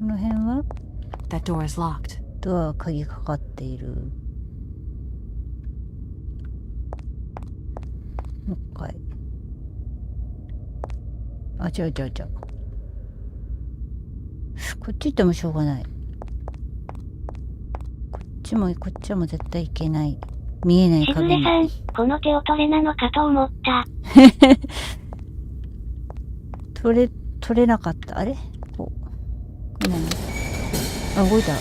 の辺は That door is locked. ドア鍵かかっている。もう一回。あ、違う。こっち行ってもしょうがない。こっちも絶対いけない。見えない壁に。しぐれさん、この手を取れなのかと思った。取れなかった。あれ？これ何？あ、動いた。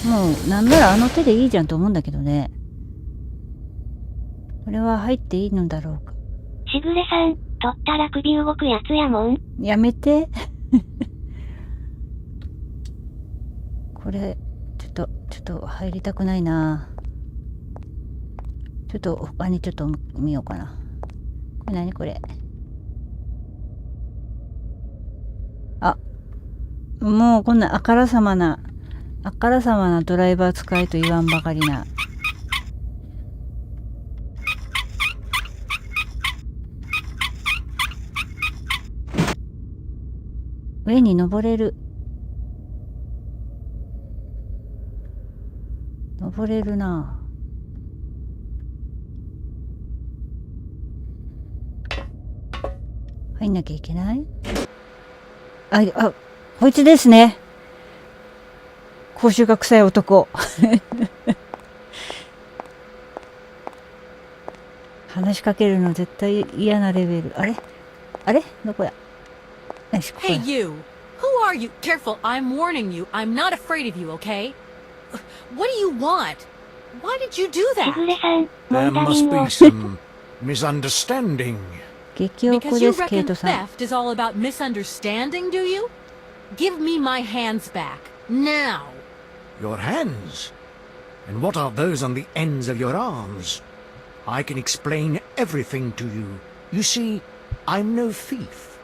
もうなんならあの手でいいじゃんと思うんだけどね。これは入っていいのだろうか。しぐれさん、取ったら首動くやつやもん。やめて。これちょっと入りたくないな。ちょっと他にちょっと見ようかな。これ何これ？あ、もうこんなあからさまなドライバー使えと言わんばかりな。上に登れる。登れるな。入んなきゃいけない？あ、こいつですね。口臭が臭い男。話しかけるの絶対嫌なレベル。あれどこや？Hey you! Who are you? Careful, I'm warning you. I'm not afraid of you, okay? What do you want? Why did you do しぐ that? れさん、 There モンタリ must ンを be some misunderstanding. 激おこ Because で you す、ケイ reckon トさん。 theft is all about misunderstanding, do you? Give me my hands back. Now! Your hands? And what are those on the ends of your arms? I can explain everything to you. You see, I'm no thief.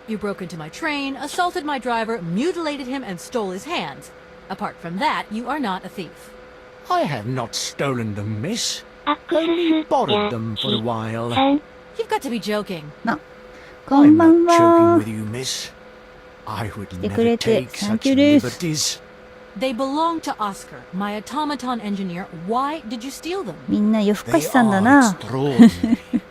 You broke into my train, assaulted my driver, mutilated him, and stole his hands. Apart from that, you are not a thief. I have not stolen them, miss. アックス Only ス borrowed や them for a き while. さん。 You've got to be joking. こん I'm ばん not joking は with。you, miss. I would 来てくれ never て take サン such キューです。 liberties. They belong to Oscar, my automaton engineer. Why did you steal them? みんな夜更か They しさんだ are な。 extraordinary.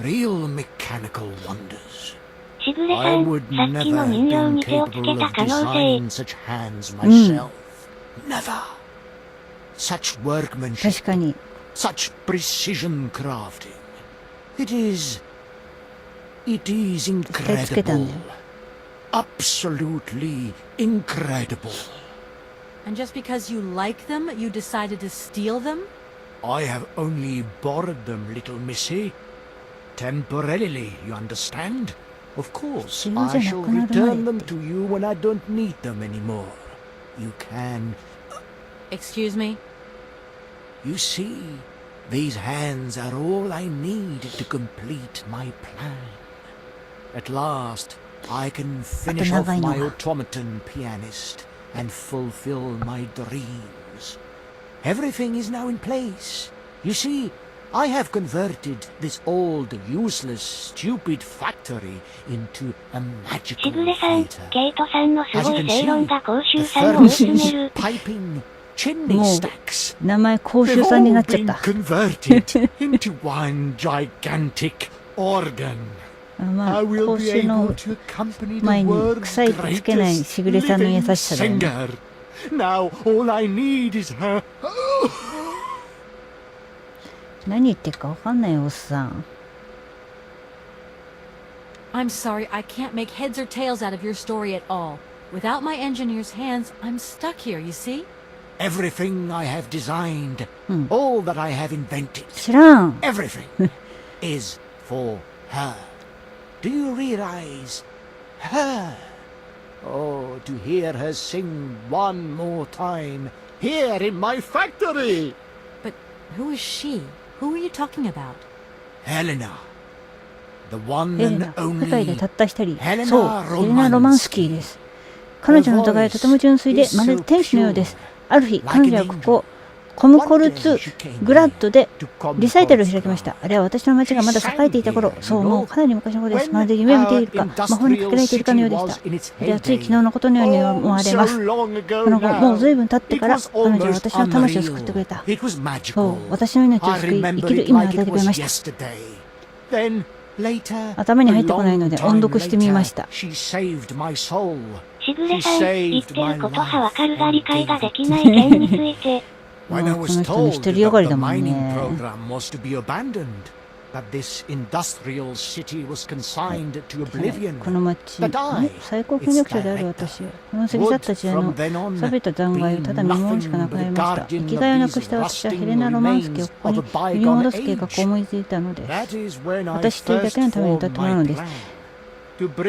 Real mechanical wonders. しぐれさ I ん、 would さっきの never 人 have 形 been に手をつ capable けた of 可能性。 designing such hands myself. Never. Such workmanship, 確かに。 such precision crafting. It is Let's get on incredible. Absolutely incredible. And just because you like them, you decided to steal them? I have only borrowed them, little missy. Temporarily, you understand? Of course, I shall return them to you when I don't need them anymore. You can... Excuse me? You see, these hands are all I need to complete my plan. At last, I can finish off my automaton pianist and fulfill my dreams. Everything is now in place. You see, I have converted this old, useless, stupid factory into a magical しぐれさん、 theater. ケイトさんのす As ご you い can 正論 see, が公 the 衆さんを追い詰め furnaces, る。 piping, chimney も stacks. う名前甲州 They've さんにな all っちゃっ been た。 converted into one gigantic organ. まあ I will 甲 be 州の able to accompany the 前に world's 臭いってつけない greatest しぐれさんの優 living しさだよね。 singer. Now all I need is her. 何言ってるかわかんないよおっさん。I'm sorry, I can't make heads or tails out of your story at all. Without my engineer's hands, I'm stuck here, you see? Everything I have designed, all that I have invented, 知らん。 everything is for her. Do you realize? Her. Oh, to hear her sing one more time here in my factory. But who is she? Who are you talking about? Helena. The one エレ and ナ、世界で only. たった一人。ヘレナそう、エレナ・ロマンスキーです。彼女の歌声はとても純粋で、まるで天使のようです。ある日、彼女はここ、コムコルツグラッドでリサイタルを開きました。あれは私の町がまだ栄えていた頃、そうもうかなり昔のことです。まるで夢を見ているか、魔法にかけられているかのようでした。あれはつい昨日のことのように思われます。その後、もう随分経ってから、彼女は私の魂を救ってくれた。そう、私の命を救い、生きる意味を与えてくれました。頭に入ってこないので音読してみました。しぐれさん、言ってることはわかるが理解ができない件について。もうこの人の独りよがりだもんね。この町、最高権力者である私、この過ぎ去った時代の錆びた残骸をただ見守るしかなくなりました。生きがいをなくした私はヘレナ・ロマンスキーをここに呼び戻す計画を思いついたのです。私一人だけのために歌ってもらうのです。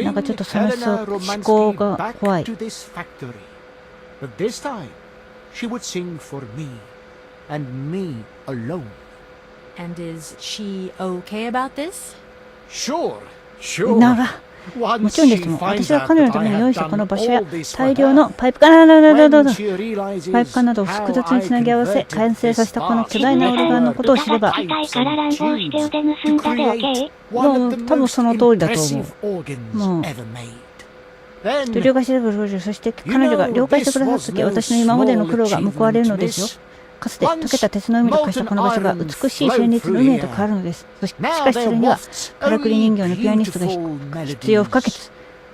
なんかちょっと楽しそう、思考が怖い。She would sing for me, and me alone. And is she okay about this? Sure, sure. もちろんですもん。私は彼女のために用意したこの場所や大量のパイプ管などを複雑につなぎ合わせ完成させたこの巨大なオルガンのことを知れば、もう多分その通りだと思う。もう両替してくる、そして彼女が了解してくださったとき、私の今までの苦労が報われるのですよ。かつて溶けた鉄の海と化したこの場所が美しい旋律の海へと変わるのです。しかしそれにはからくり人形のピアニストが必要不可欠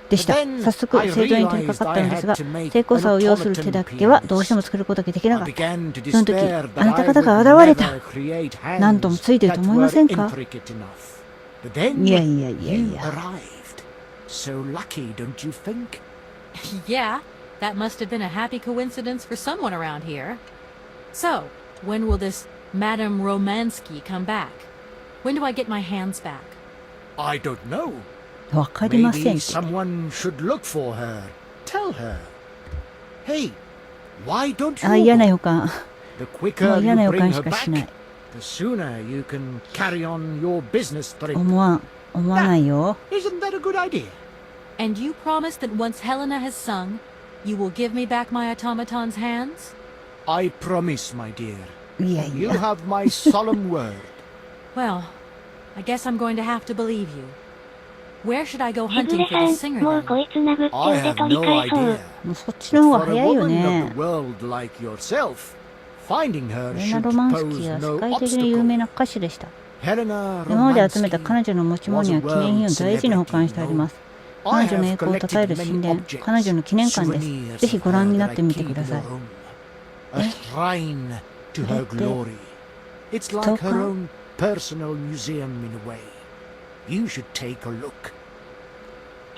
でした。早速製造に取り掛かったのですが、成功さを要する手だけはどうしても作ることができなかった。その時、あなた方が現れた。何ともついてると思いませんか？いやいやいやいや。So lucky, don't you think? Yeah, that must have been a happy coincidence for someone around here. So, when will this Madame Romansky come back? When do I get my hands back? I don't know. わかりません。 Maybe someone should look for her. Tell her. Hey, why don't you? あ、嫌な予感。 The quicker you 嫌な予 bring 感し her かしない。 back, the sooner you can carry on your business trip. 思わないよ。 Isn't that a good idea? And you promise that once Helena has sung, you will give me back my automaton's hands? I promise, my dear. いやい You や。 have my solemn word. Well, I guess I'm going to have to believe you. Where should I go しぐ hunting れ for さ the singer ん、もう then? こいつ殴って I 腕 have 取り no 返そう。 idea. もうそっちの方が For a 早いよ woman ね of the。world like yourself, finding her ヘレナ・ should ロマンスキ pose ーは no 世界的に有名 obstacle. な歌手でした。 Helena 今まで集めた Romansky 彼女の持ち物には記念品を大事に保管してあります。彼女の栄光を称える神殿、彼女の記念館です。ぜひご覧になってみてください。A shrine to her glory. It's like her own personal museum in a way. You should take a look.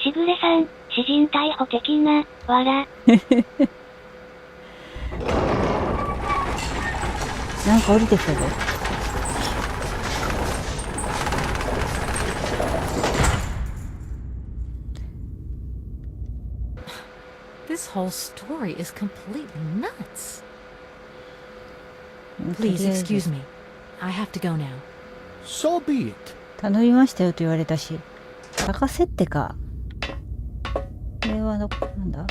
しぐれさん、詩人逮捕的な、わら。なんか降りてきたぞ。This whole story is completely nuts. とり Please あえず excuse me. I have to go now. So be it. 頼みましたよと言われたし。高設定か。これはなんだ？ま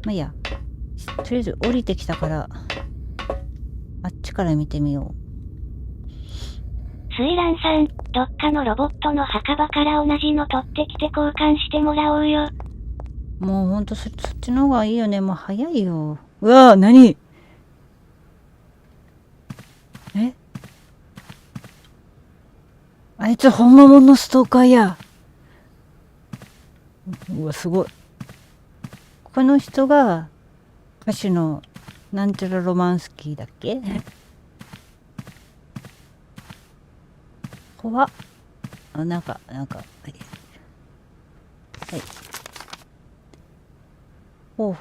あいいや。とりあえず降りてきたから、あっちから見てみよ水蘭さん、どっかのロボットの墓場から同じの取ってきて交換してもらおうよ。う。もうほんとそっちの方がいいよね。もう早いよ。うわぁ、何？え？あいつ本物のストーカーや。うわ、すごい。この人が歌手のなんちゃらロマンスキーだっけ？怖っ。あ、なんか、はい。はい。ほう。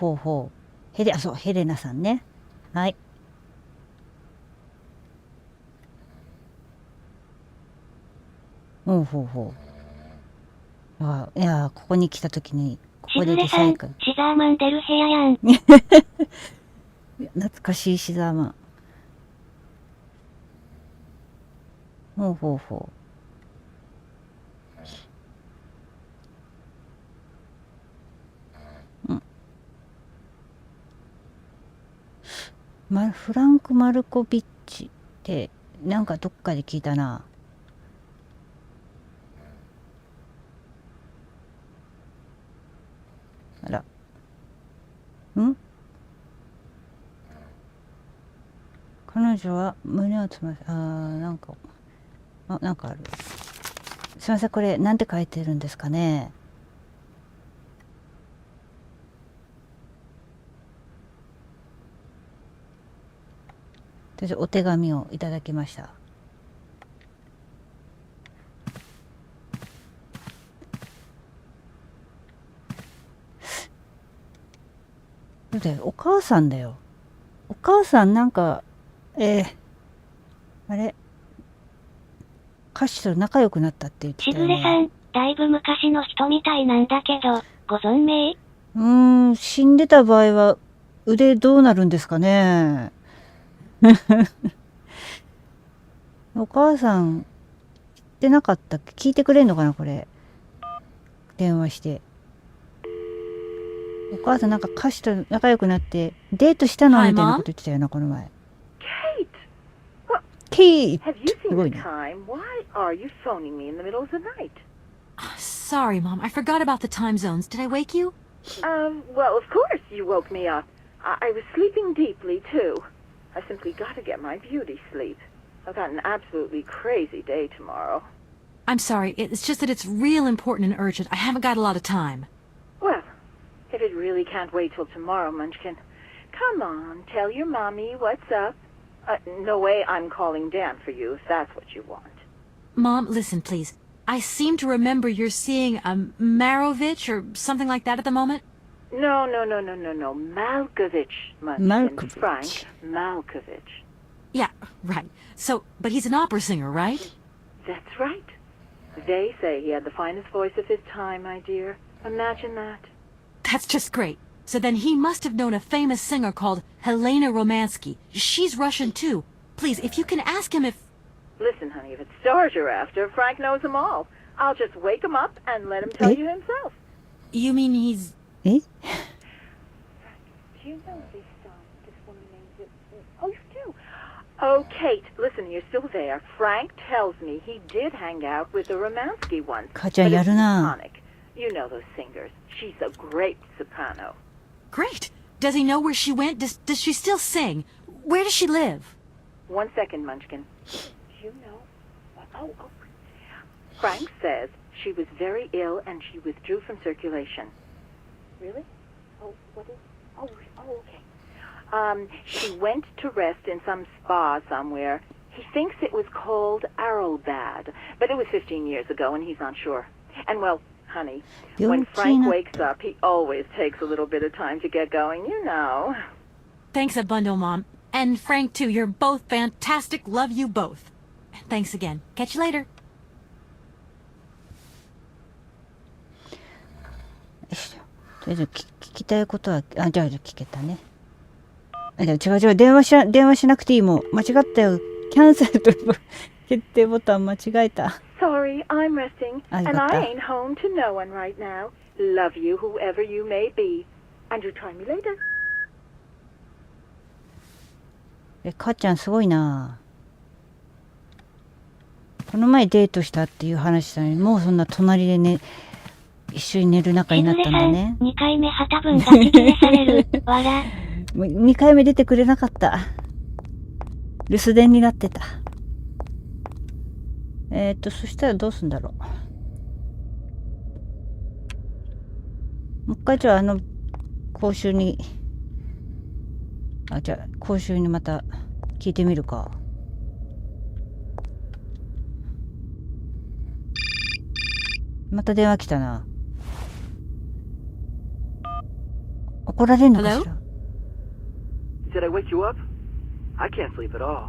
そう、ヘレナさんね。はい。ほう。あ、いや、ここに来たときに、ここでリサイクル。シザーマン出る部屋やん。懐かしいシザーマン。ほう。フランク・マルコビッチってなんかどっかで聞いたな。あら。彼女は胸をつませ、なんかある。すいません、これなんて書いてるんですかね。とりあえずお手紙をいただきました。だよ、お母さんだよ。お母さんなんか、あれ歌手と仲良くなったって言ってたよね。しぐれさん、だいぶ昔の人みたいなんだけど、ご存命？死んでた場合は腕どうなるんですかね。お母さん、言ってなかったっけ？聞いてくれんのかなこれ。電話して。お母さんなんか歌手と仲良くなってデートしたのみたいなこと言ってたよな、この前。Kate! Have you す seen ご the いね。 time? Why are you phoning me in the middle of the night? Sorry, Mom. I forgot about the time zones. Did I wake you? Well, of course you woke me up. I was sleeping deeply, too. I simply gotta get my beauty sleep. I've got an absolutely crazy day tomorrow. I'm sorry. It's just that it's real important and urgent. I haven't got a lot of time. Well, if it really can't wait till tomorrow, Munchkin, come on, tell your mommy what's up. No way I'm calling Dan for you, if that's what you want. Mom, listen, please. I seem to remember you're seeing Marovich or something like that at the moment. No. Malkovich, Munchkin. Malkovich. Frank Malkovich. Yeah, right. So, but he's an opera singer, right? That's right. They say he had the finest voice of his time, my dear. Imagine that. That's just great. So then he must have known a famous singer called Helena Romansky. She's Russian too. Please, if you can ask him if... Listen, honey, if it's stars you're after, Frank knows them all. I'll just wake him up and let him tell you himself. You mean he's... Eh? Do you know this woman named... Oh, you do? Oh, Kate, listen, you're still there. Frank tells me he did hang out with the Romansky once. 母ちゃんやるな。 You know those singers. She's a great soprano. Great. Does he know where she went? Does she still sing? Where does she live? 1 second, Munchkin. You know... Oh. Frank says she was very ill and she withdrew from circulation. Really? Oh, what is... Oh, okay. She went to rest in some spa somewhere. He thinks it was called Arrowbad, but it was 15 years ago and he's not sure. And well, honey, when Frank wakes up, he always takes a little bit of time to get going, you know. Thanks a bundle, Mom. And Frank, too. You're both fantastic. Love you both. Thanks again. Catch you later. とりあえず聞きたいことは、じゃあ聞けたね。違う、電話しなくていい。もう間違ったよ。キャンセルと決定ボタン間違えた。Sorry, I'm resting, あ、よ and かった。 I ain't home to no one right now. Love you, whoever you may be. And you try me later. 母ちゃんすごいな。この前デートしたっていう話したのに、もうそんな隣でね、一緒に寝る仲になったんだね。2回目旗分が激励される。わら。2回目出てくれなかった。留守電になってた。そしたらどうすんだろう。もう一回じゃあ講習に、じゃあ講習にまた聞いてみるか。また電話来たな。怒られんのかしら。Did I wake you up? I can't sleep at all.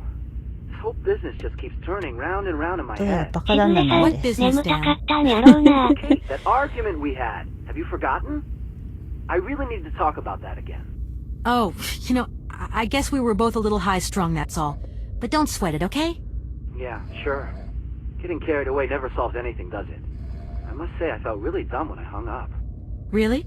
This whole business just keeps turning round and round in my どうやら head. バカ旦那なん What で。 business, 眠たか Dan? ったんやろうな。 Kate, that argument we had. Have you forgotten? I really need to talk about that again. Oh, I guess we were both a little high-strung, that's all. But don't sweat it, okay? Yeah, sure. Getting carried away never solves anything, does it? I must say I felt really dumb when I hung up. Really?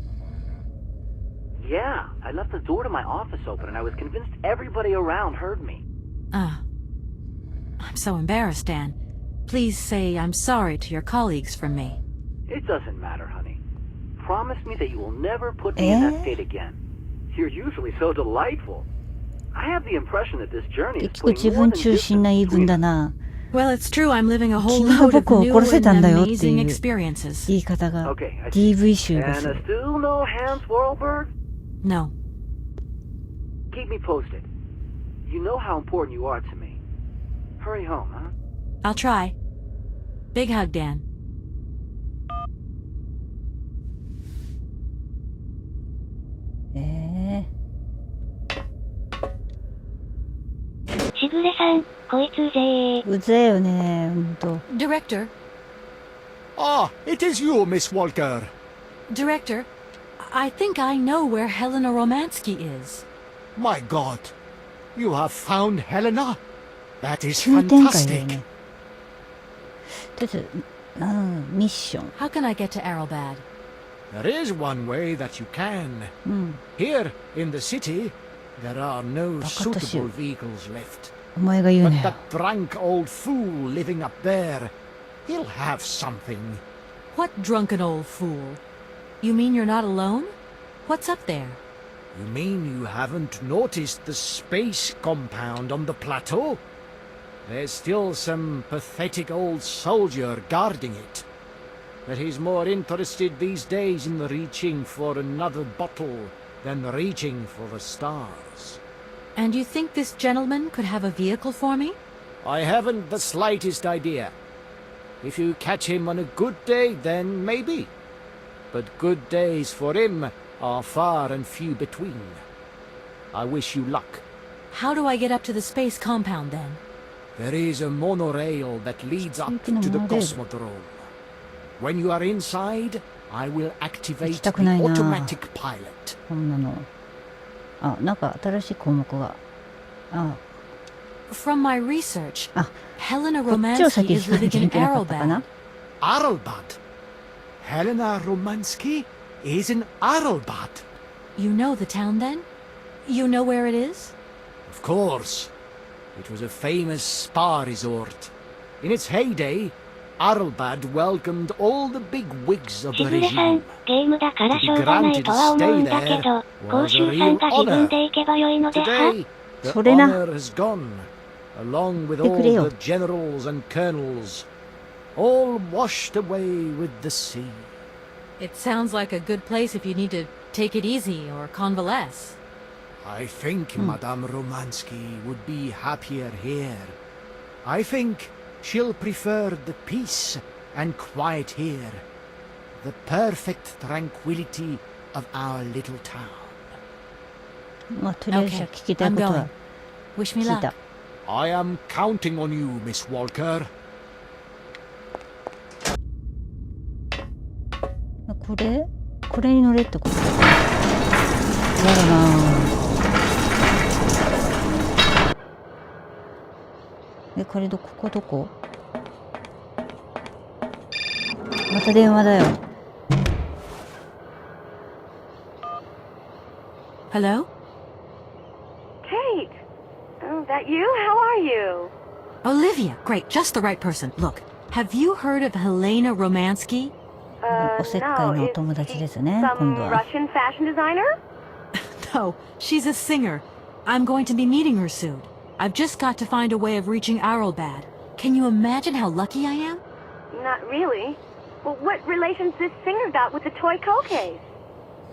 Yeah, I left the door to my office open and I was convinced everybody around heard me. I'm so embarrassed, Dan. Please say I'm sorry to your colleagues from me. It doesn't matter, honey. Promise me that you will never put me in that state again. You're usually so delightful. I have the impression that this journey is 結構 putting 自 more 分 than 中心な言い distance 分 between だ us. な。 Well, it's true I'm living a whole 君は load of 僕を new 殺せたんだ and よってい amazing う experiences. 言い方が Okay, I see. DV 集が And する。 still no Hans Warlberg? No. Keep me posted. You know how important you are to me. Hurry home, huh? I'll try. Big hug, Dan. しぐれさん、こいつうぜー。うぜえよね、ほんと。 Director, Ah, it is you, Miss Walker. Director, I think I know where Helena Romansky is. My God, you have found Helena? That is 急展開だよ fantastic. ね。とりあえず、ミッション。 How can I get to Arrowbad? There is one way that you can. うん。 Here in the city, there are no バカとしよ suitable vehicles left. お前が言う But なよ that。drunk old fool living up there, he'll have something. What drunken old fool? You mean you're not alone? What's up there? You mean you haven't noticed the space compound on the plateau? There's still some pathetic old soldier guarding it. But he's more interested these days in reaching for another bottle than reaching for the stars. And you think this gentleman could have a vehicle for me? I haven't the slightest idea. If you catch him on a good day, then maybe. But good days for him are far and few between. I wish you luck. How do I get up to the space compound then? There is a monorail that leads up Speaking of to the monorail. cosmodrome. When you are inside, I will activate 行きたく the ないな。 automatic pilot. こんなの。あ、なんか新しい項目が。あ、 From my research, あ、 Helena こっちを Romansky 先に is 言わな living きゃい in けなかったかな。 Arrowbad. Arrowbad. Helena Romansky is in Arrowbad. You know the town then? You know where it is? Of course. It was a famous spa resort. In its heyday, Arrowbad welcomed all the big wigs of し the ぐれさん、 regime. ゲームだからしょうがないとは思うんだけど、講習参加自分で行けばよいのでは？ Today, the それな。 honor has gone, along with 言ってくれよ。 all the generals and colonels, all washed away with the sea. It sounds like a good place if you need to take it easy or convalesce. I think Madame Romansky would be happier here. I think she'll prefer the peace and quiet here, the perfect tranquility of our little town. まあ、とりあえず Okay, 聞きたい I'm こと going. は Wish me 聞いた luck.。I am counting on you, Miss Walker. これに乗れってこと？やだな。これここどこ？また電話だよ。Hello? Kate! Oh, that you? How are you? Olivia, great, just the right person. Look, have you heard of Helena Romansky? おせっかいのお友達ですね、今度 Some は。 Russian fashion designer? No, she's a singer. I'm going to be meeting her soon. I've just got to find a way of reaching Arlbad. Can you imagine how lucky I am? Not really. Well, what relation's this singer got with the toy case?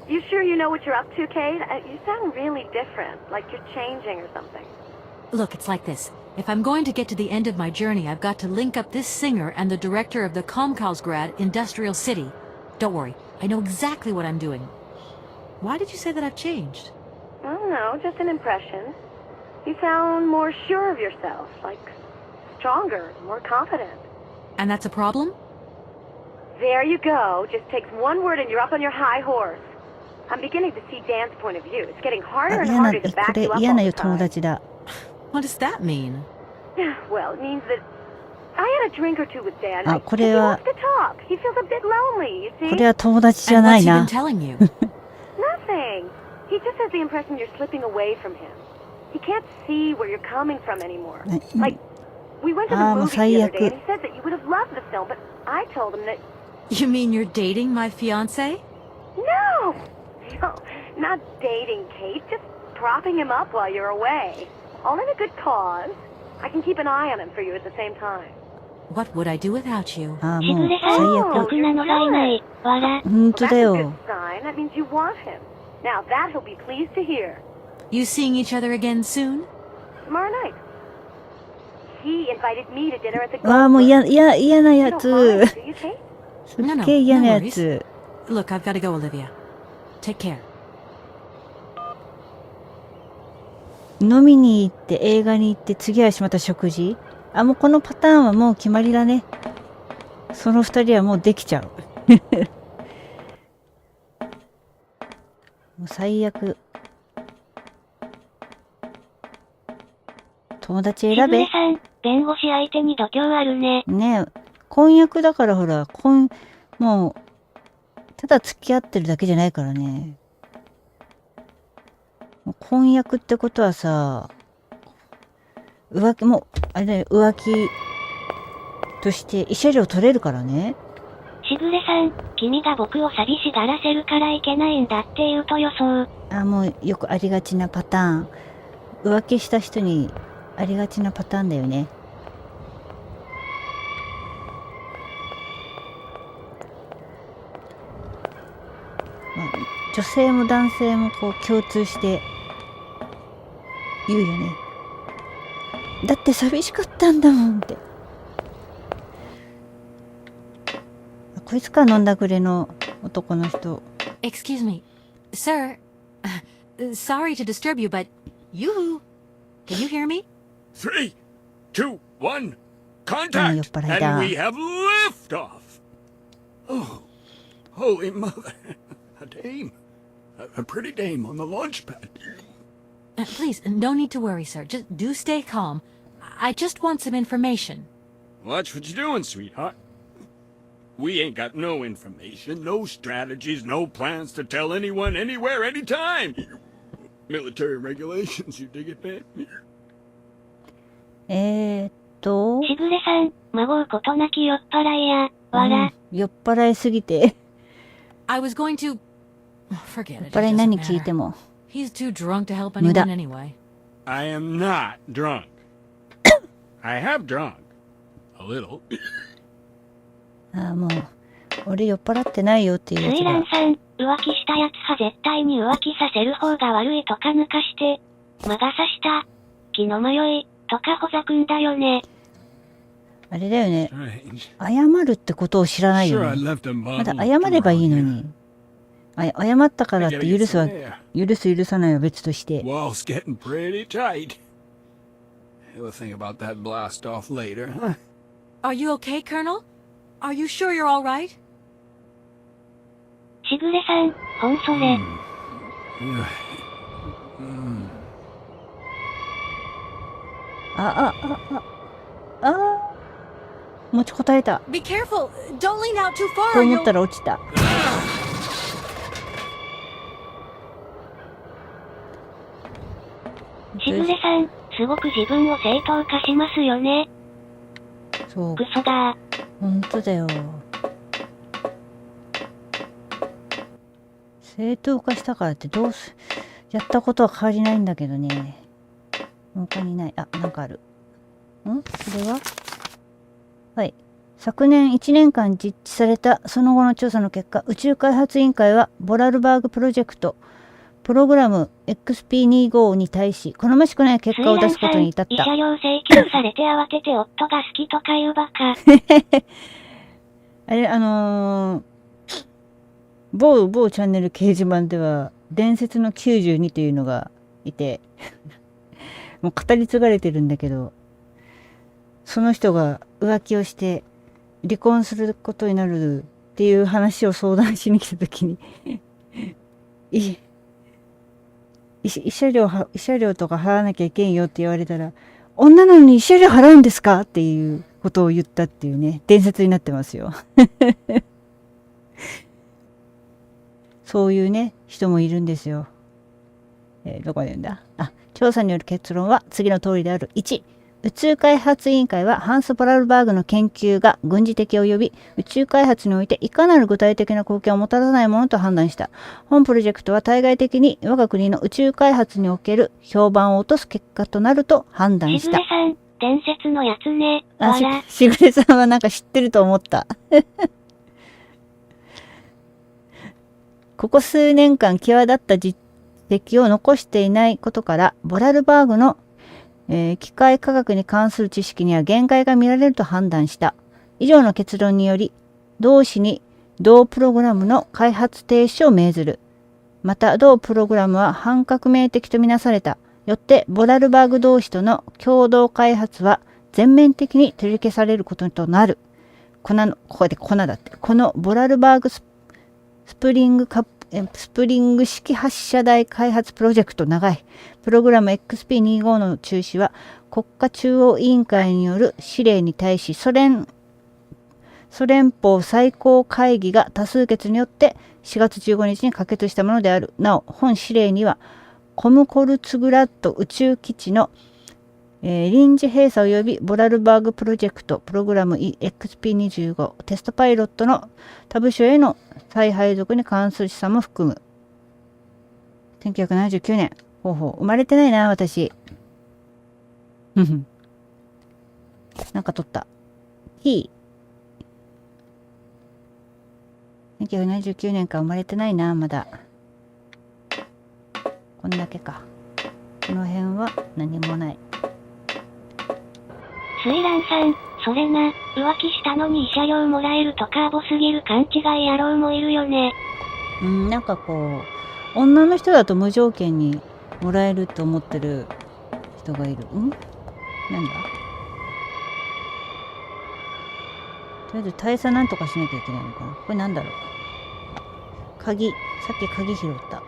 You sure you know what you're up to, Kate? You sound really different, like you're changing or something. Look, it's like this. If I'm going to get to the end of my journey, I've got to link up this singer and the director of the Komkalsgrad Industrial City. Don't worry, I know exactly what I'm doing. Why did you say that I've changed? I don't know, just an impression. You sound more sure of yourself, like stronger, more confident. And that's a problem? There you go. Just takes one word and you're up on your high horse. I'm beginning to see Dan's point of view. It's getting harder and harder to back you up all the time. What does that mean? Well, it means that I had a drink or two with Dan. He これは wants to talk. He feels a bit lonely, you see? これは友達じゃない And な。 what's he been telling you? Nothing. He just has the impression you're slipping away from him. He can't see where you're coming from anymore. Like, we went to the movie the other day and he said that you would have loved the film, but I told him that... You mean you're dating my fiancé? No! No, not dating, Kate. Just propping him up while you're away. All in a good cause. I can keep an eye on him for you at the same time. What would I do without you? ああ、もう最悪。ろくなのがいない。笑。本当だよ。 Well, that's a good sign. That means you want him. Now that he'll be pleased to hear. You seeing each other again soon? Tomorrow night. He invited me to dinner at the わあ、もう嫌な You や don't つ。 mind, do you, Kate? すっげえ嫌なやつ。 Look, I've got to go, Olivia. Take care. 飲みに行って映画に行って次はまた食事。あ、もうこのパターンはもう決まりだね。その二人はもうできちゃう。もう最悪。友達選べ。さん、弁護士相手に度胸あるね。ねえ、婚約だからほら、もう、ただ付き合ってるだけじゃないからね。婚約ってことはさ、浮気、もう、あれだよ、浮気として慰謝料取れるからね。しぐれさん、君が僕を寂しがらせるからいけないんだって言うと予想。あ、もうよくありがちなパターン。浮気した人にありがちなパターンだよね。まあ、女性も男性もこう共通して言うよね。だって寂しかったんだもんって。こいつか飲んだくれの男の人。Excuse me, sir. Sorry to disturb you, but you... Can you hear me? 3, 2, 1, contact! And we have liftoff! Oh, holy mother. A dame. A pretty dame on the launch pad. Please, no need to worry, sir. Just do stay calm. I just want some information. Watch what you're doing, sweetheart. We ain't got no information, no strategies, no plans to tell anyone, anywhere, anytime. Military regulations, you dig it, man? しぐれさん、まごうことなき酔っ払いや、笑。酔っ払いすぎて。I was going to... Forget it. 酔っ払い何聞いても。He's too drunk to help anyone anyway. I am not drunk. I have drunk. A little. ああ、もう、俺酔っ払ってないよっていうやつスイラが。ンさん、浮気したやつは絶対に浮気させる方が悪いとか抜かして、魔が差した、気の迷い、とかほざくんだよね。あれだよね。謝るってことを知らないよね。まだ謝ればいいのに。謝ったからって許す許さないは別として。Wall's getting pretty tight. We'll think about that blast off later, huh? Are you okay, Colonel? Are you sure you're all right? しぐれさん、ほんそれ。持ちこたえた Be careful! Don't lean out too と far! 思ったら落ちた。しぐれさん、すごく自分を正当化しますよね。そう。クソだ。ほんとだよ。正当化したからってやったことは変わりないんだけどね。他にない。あ、なんかある。これははい。昨年1年間実施されたその後の調査の結果、宇宙開発委員会はボラルバーグプロジェクト、プログラム XP25 に対し、好ましくない結果を出すことに至った。慰謝料請求されて慌てて夫が好きとかいうバカ。あれ、某チャンネル掲示板では、伝説の92というのがいて、もう語り継がれてるんだけど、その人が浮気をして離婚することになるっていう話を相談しに来たときに、慰謝料とか払わなきゃいけんよって言われたら、女なのに慰謝料払うんですかっていうことを言ったっていうね、伝説になってますよ。そういうね、人もいるんですよ。どこで言うんだ？調査による結論は次の通りである。1、宇宙開発委員会はハンス・ボラルバーグの研究が軍事的及び宇宙開発においていかなる具体的な貢献をもたらさないものと判断した。本プロジェクトは対外的に我が国の宇宙開発における評判を落とす結果となると判断した。しぐれさん、伝説のやつね。しぐれさんはなんか知ってると思った。ここ数年間際立った実績を残していないことから、ボラルバーグの機械科学に関する知識には限界が見られると判断した。以上の結論により、同氏に同プログラムの開発停止を命ずる。また、同プログラムは反革命的とみなされた。よって、ボラルバーグ同氏との共同開発は全面的に取り消されることとなる。ここで粉だって。このボラルバーグスプリング式発射台開発プロジェクト長い。プログラム XP25 の中止は国家中央委員会による指令に対しソ連邦最高会議が多数決によって4月15日に可決したものである。なお、本指令にはコムコルツグラッド宇宙基地の臨時閉鎖及びボラルバーグプロジェクトプログラム XP25 テストパイロットの他部署への再配属に関する試算も含む。1979年。生まれてないな、私。なんか取った。1979年か生まれてないな、まだ。こんだけか。この辺は何もない。水蘭さん、それな、浮気したのに慰謝料もらえるとカーボすぎる勘違い野郎もいるよね。なんかこう、女の人だと無条件にもらえると思ってる人がいる。なんだ？とりあえず大差なんとかしなきゃいけないのかな。これなんだろう。鍵。さっき鍵拾った。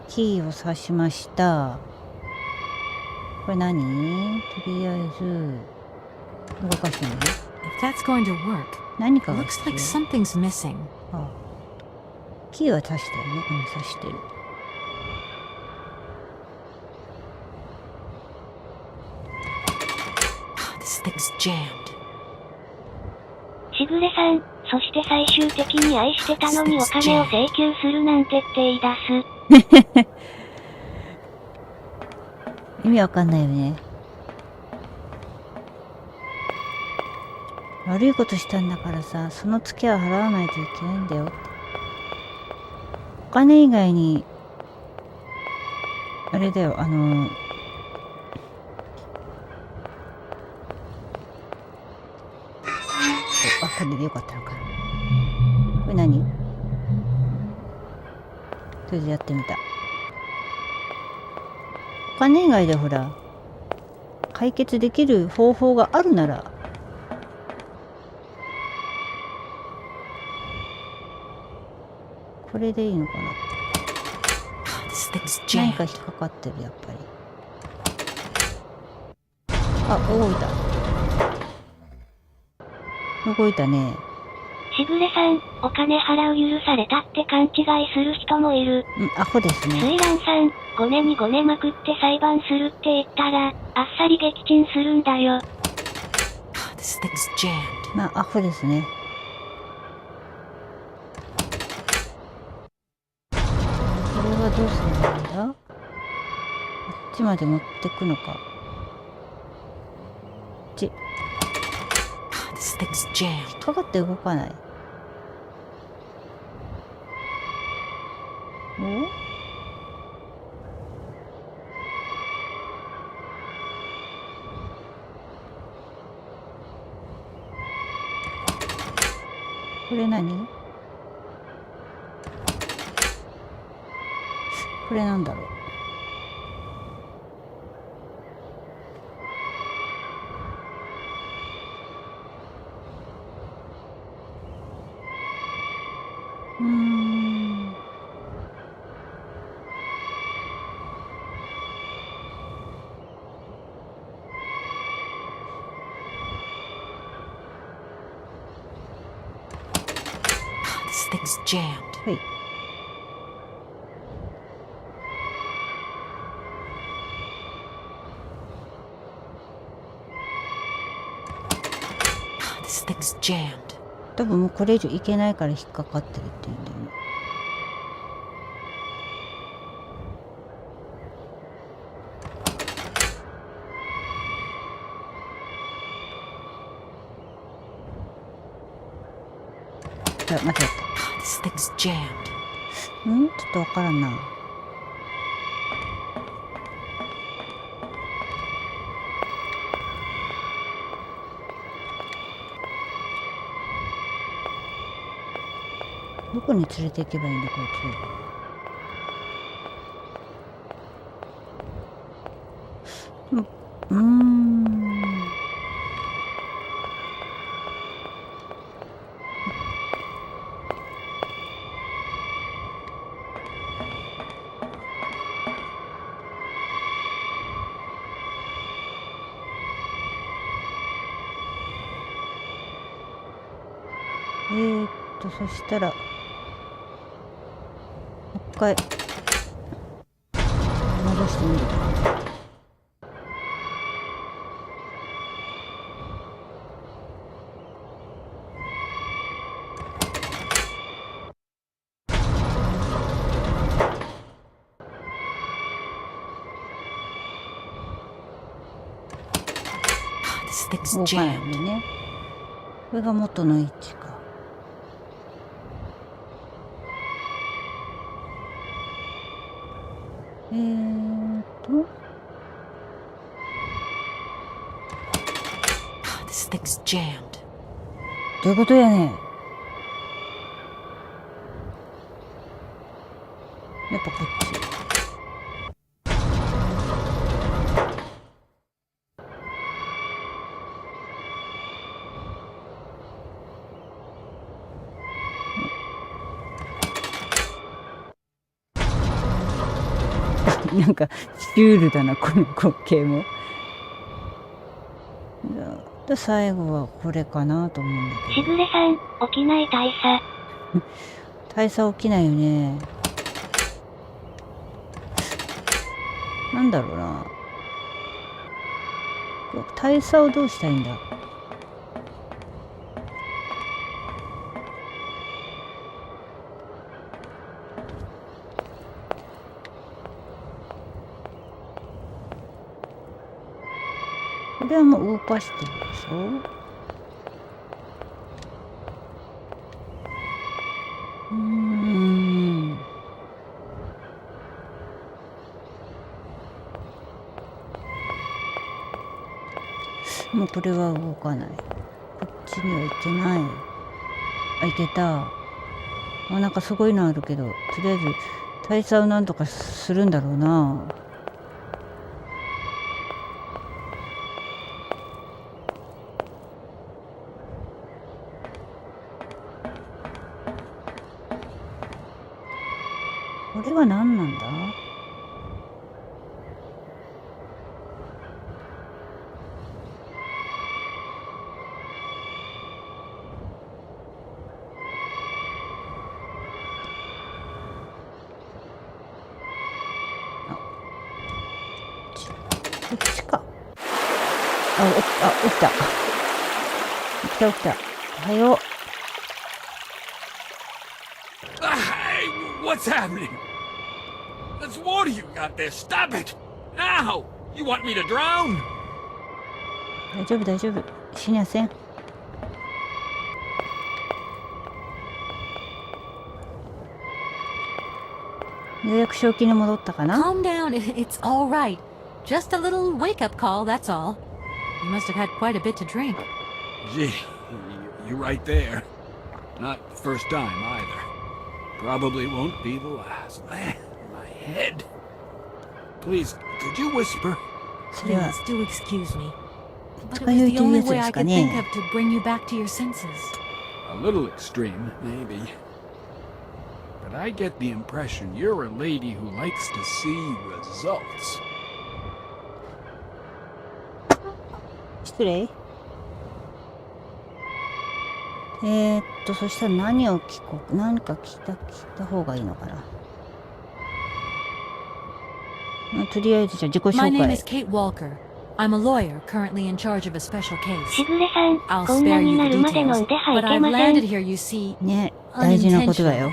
キーを挿しました。これ何？とりあえず動かしてみる。If that's going to work, 何か it が looks 必 like 要。 something's missing. キーは挿したよね。挿してる。This thing's jammed. しぐれさん、そして最終的に愛してたのにお金を請求するなんてって言い出す。意味わかんないよね。悪いことしたんだからさ、そのツケは払わないといけないんだよ。お金以外に、あれだよ、これでよかったのか。これ何？とりあえずやってみた。お金以外でほら、解決できる方法があるなら、これでいいのかな。 This thing's 何 jammed. か引っかかってる、やっぱり。あ、動いた。動いたね。しぐれさん、お金払う許されたって勘違いする人もいる。アホですね。水蘭さん、ごねにごねまくって裁判するって言ったら、あっさり撃沈するんだよ。This thing's jammed. まあ、アホですね。これはどうすればいいんだ？こっちまで持ってくのか。こっち。This thing's jammed. 引っかかって動かない。お？これ何？これなんだろう。This thing's jammed. はい。This thing's jammed. 多分もうこれ以上いけないから引っかかってるっていうんだよね。あ、間違った。 This thing's jammed. ちょっとわからんな。どこに連れて行けばいいんだこいつ。そしたらもう一回戻してみる。This thing's 動かない jammed. んでね。これが元の位置か。This thing's jammed. どういうことやねん。やっぱこっち。なんかシュールだなこの光景も。で最後はこれかなと思うんだけど。しぐれさん、起きない大佐。大佐起きないよね。なんだろうな。大佐をどうしたいんだ。これはもう動かしてるでしょ。もうこれは動かない。こっちには行けない。あ、行けた。あ、なんかすごいのあるけど、とりあえず大佐をなんとかするんだろうな。これは何なんだ？こっちか。起きた。起きた。おはよう。Hey, what's happening? That's water you got there. Stop it! Now! You want me to drown? 大丈夫。死にません。ようやく正気に戻ったかな？ Calm down. It's all right. Just a little wake-up call, that's all. You must have had quite a bit to drink. Gee, you're right there. Not the first time either. Probably won't be the last. Man, my head. Please, could you whisper? それは Please do excuse me. But it 二日 was 酔い the という only やつ way で I すか could think ね。 of to bring you back to your senses. A little extreme, maybe. But I get the impression you're a lady who likes to see results. 失礼。そしたら何か聞いた方がいいのかな。とりあえずじゃあ自己紹 My name 介 is。Kate Walker. I'm a lawyer currently in charge of a special case. しぐれさん、 I'll こんな spare に you な the るまで飲 details, んではい but け I've ません。 landed here, you see, ね、大事なことだよ。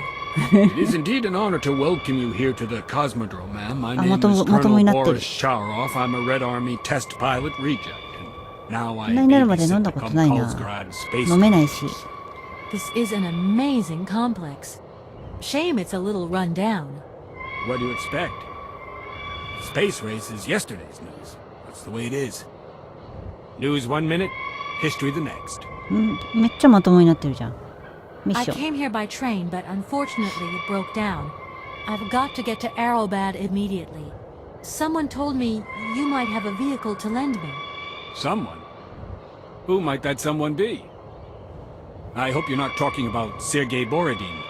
It is indeed an honor to welcome you here to the Cosmodrome, ma'am. My name is まともに Colonel なってる。 Boris Sharoff. I'm a Red Army test pilot reject. And now こ I んなになるまで飲ん babysit だ the ことないな。 Komkalsgrad space 飲めないし。 this is an amazing complex. Shame it's a little run down. What do you expect? Space race is yesterday's news. That's the way it is. News 1 minute, history the next. めっちゃまともになってるじゃん。ミッ I ション。 came here by train, but unfortunately it broke down. I've got to get to Arrowbad immediately. Someone told me you might have a vehicle to lend me. Someone? Who might that someone be? I hope you're not talking about Sergei Borodin.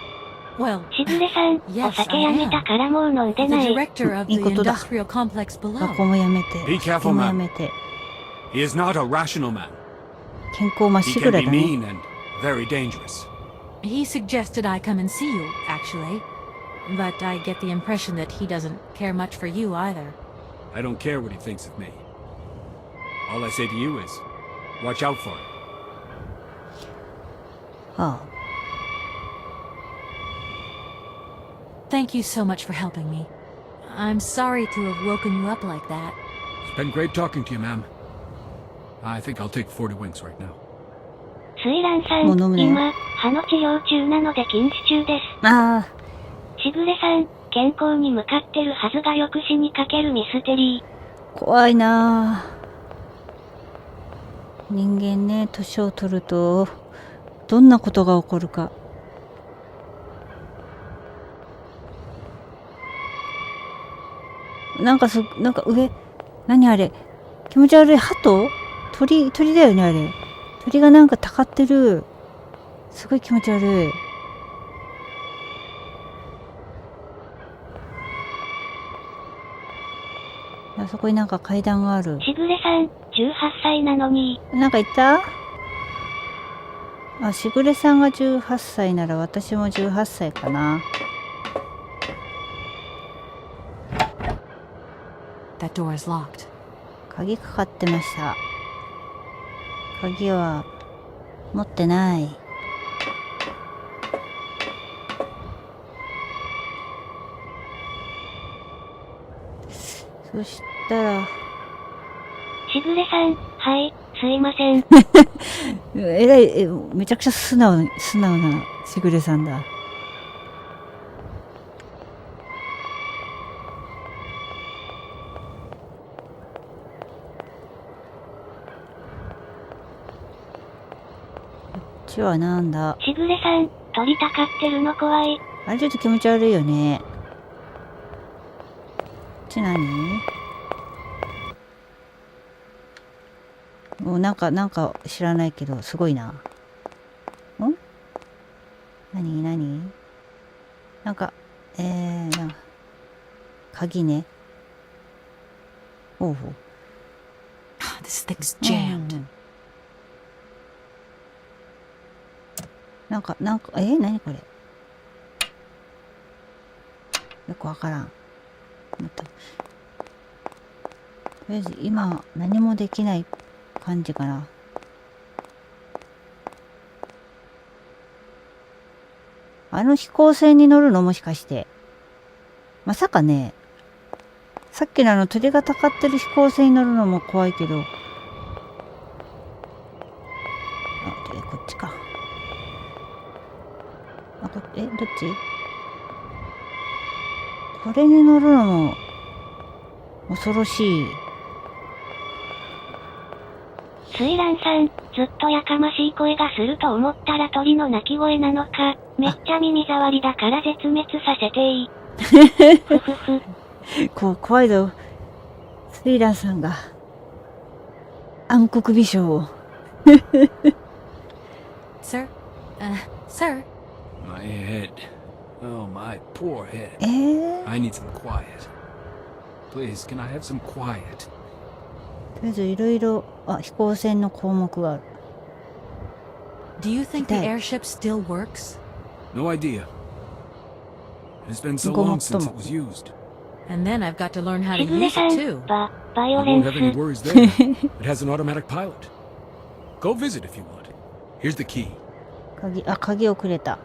Well, しぐれさん、 Yes, お酒やめたからもう飲んで the ない。 director of い the いことだ。 industrial complex 学 below. 校もやめて。 Be careful, 酒もや man. めて。 He is not a rational man. 健康まっ He しぐ can ら be だね。 mean and very dangerous. He suggested I come and see you, actually. But I get the impression that he doesn't care much for you either. I don't care what he thinks of me. All I say to you is, watch out for him. はあ。 Thank you so much for helping me. I'm sorry to have woken you up like that. It's been great talking to you, ma'am. I think I'll take 40 winks right now. 水蘭さん、もう飲むね今、歯の治療中なので禁酒中です。あしぐれさん、健康に向かってるはずが抑止にかけるミステリー。ー、怖いなー。人間ね、年を取ると、どんなことが起こるか。なんか上、何あれ、気持ち悪い、鳩？鳥だよね、あれ。鳥がなんかたかってる。すごい気持ち悪い。あそこになんか階段がある。しぐれさん、18歳なのに。なんか言った？あ、しぐれさんが18歳なら私も18歳かな。That door is locked. 鍵かかってました。鍵は持ってない。そしたらしぐれさん、はい、すいません。えらい、めちゃくちゃ素直なしぐれさんだ。こっちはなんだ。しぐれさん、取りたかってるの怖い。あれちょっと気持ち悪いよね。こっち何？もうなんか知らないけどすごいな。ん？何？なんかなんか鍵ね。ほうほう。This thing's jammed. なんか、何これ。よくわからん。とりあえず今何もできない感じかな。あの飛行船に乗るのもしかして。まさかね、さっきの鳥がたかってる飛行船に乗るのも怖いけど。こっちか。どっち？これに乗るのも恐ろしい。水蘭さん、ずっとやかましい声がすると思ったら鳥の鳴き声なのか。めっちゃ耳障りだから絶滅させていい。ふふふ。怖いぞ。水蘭さんが暗黒美少を。Sir? Sir? My head. Oh, my poor head. I need some quiet. Please, can I have some quiet? とりあえずいろいろ、飛行船の項目がある。Do you think the airship still works? No idea. It's been so long since it was used. And then I've got to learn how to しずれ use さ it ん、 too. バイ You オレ won't ン have any ス。 worries there. It has an automatic pilot. Go visit if you want. Here's the key. 鍵をくれた。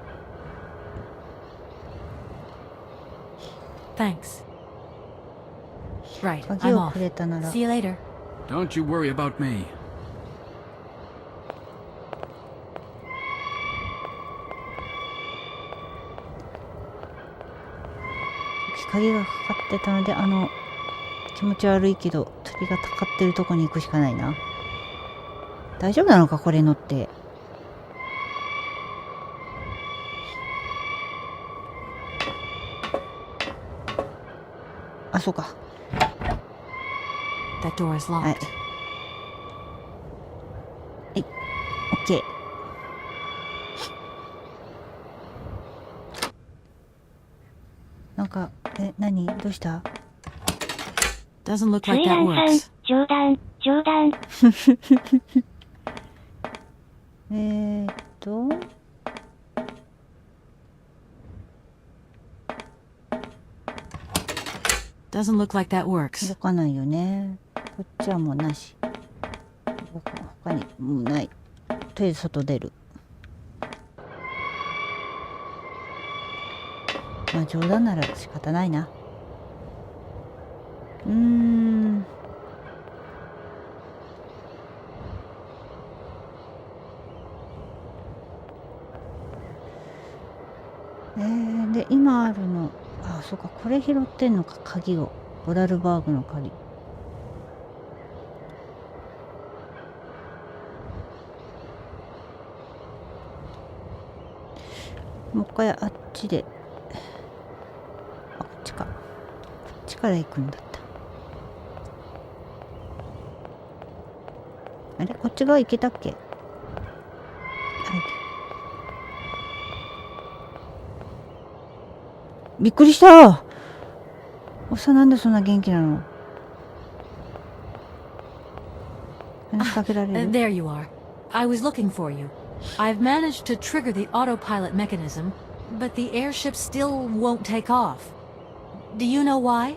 Thanks. Right, 鍵 I'm を off. くれたなら。 See you later. Don't you worry about me. 鍵がかかってたので、気持ち悪いけど鳥がたかってるとこに行くしかないな。大丈夫なのかこれ乗って。あ、そうか。 That door is はい。locked. オッケー。なんか、何？どうした？ Doesn't look 水 like that 蘭さん works. 冗談。Doesn't look like that works. 動かないよね。こっちはもうなし。他にもうない。とりあえず外出る。まあ冗談なら仕方ないな。で今あるの、そうか、これ拾ってんのか、鍵を。ボラルバーグの鍵。もう一回あっちで、こっちか。こっちから行くんだった。あれ、こっち側行けたっけ？びっくりした。おっさんなんでそんな元気なの？話しかけられる？ There you are. I was looking for you. I've managed to trigger the autopilot mechanism, but the airship still won't take off. Do you know why?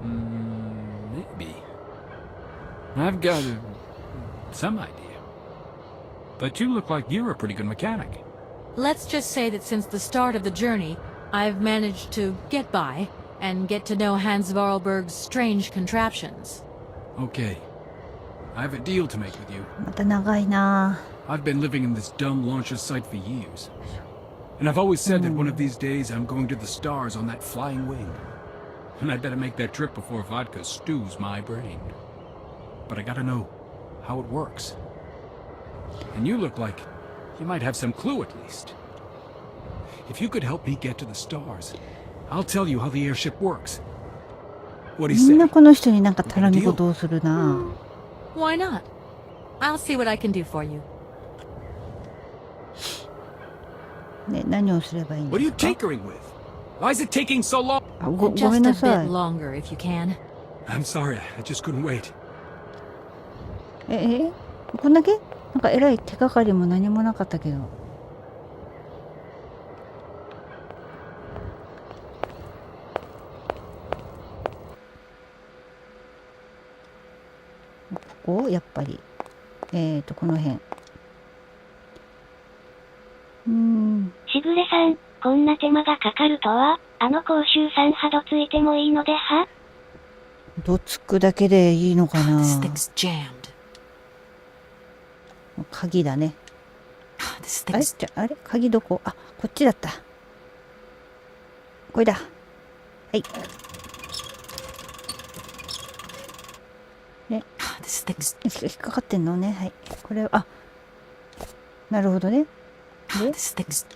Maybe. I've got some idea. But you look like you're a pretty good mechanic. Let's just say that since the start of the journey, I've managed to get by and get to know Hans Vorarlberg's strange contraptions. Okay. I have a deal to make with you. また長いな。 I've been living in this dumb launcher site for years. And I've always said that one of these days I'm going to the stars on that flying wing. And I'd better make that trip before vodka stews my brain. But I gotta know how it works. And you look like you might have some clue at least. If you could help me get to the stars, I'll tell you how the airship works. What do you みんな say? この人になんか頼み事をするな。 Why not? I'll see what I can do for you. ね、何をすればいいん What are で you すか？ tinkering with? Why is it taking so long? あ、ごめ Just ん a なさ bit い。 longer if you can. I'm sorry, I just couldn't wait. こんだけなんかえらい手がかりも何もなかったけど。ここやっぱりこの辺。しぐれさん、こんな手間がかかるとは、講習さんハドついてもいいのでは？どつくだけでいいのかな。 This thing's jammed. 鍵だね。 This あれ thing's あれ鍵どこ？あ、こっちだった。これだ。はい。ね。This thing's 引っかかってんのね。はい。これ、あ、なるほどね。で、 This thing's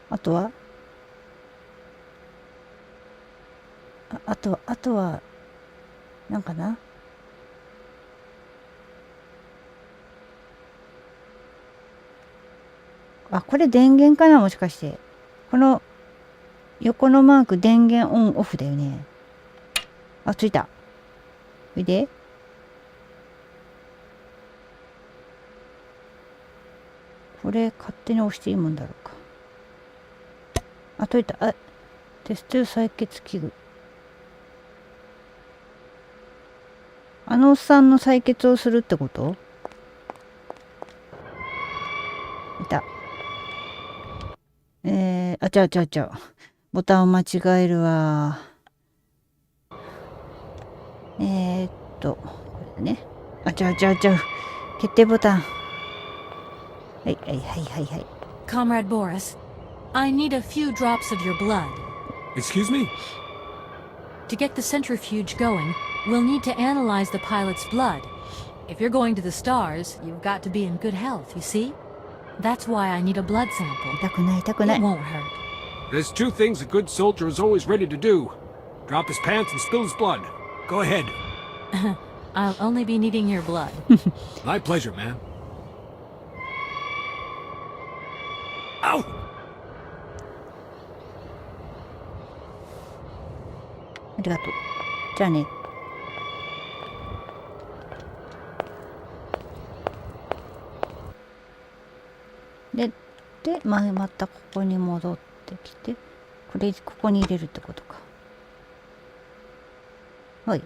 あとはあとは、なんかな。あ、これ電源かな、もしかして。この横のマーク、電源オンオフだよね。あ、ついた。おいで。これ勝手に押していいもんだろうか。あ、解いた。あ、テスト採血器具。おっさんの採血をするってこと？いた。ちゃう。ボタンを間違えるわ。これだね。ちゃう。決定ボタン。はい。Comrade Boris, I need a few drops of your blood. Excuse me? To get the centrifuge going, we'll need to analyze the pilot's blood. If you're going to the stars, you've got to be in good health, you see? That's why I need a blood sample. 痛くない。 It won't hurt. There's two things a good soldier is always ready to do. Drop his pants and spill his blood. Go ahead. I'll only be needing your blood. My pleasure, man. Ow! ありがとう。じゃあね。で、またここに戻ってきて、ここに入れるってことか。はい。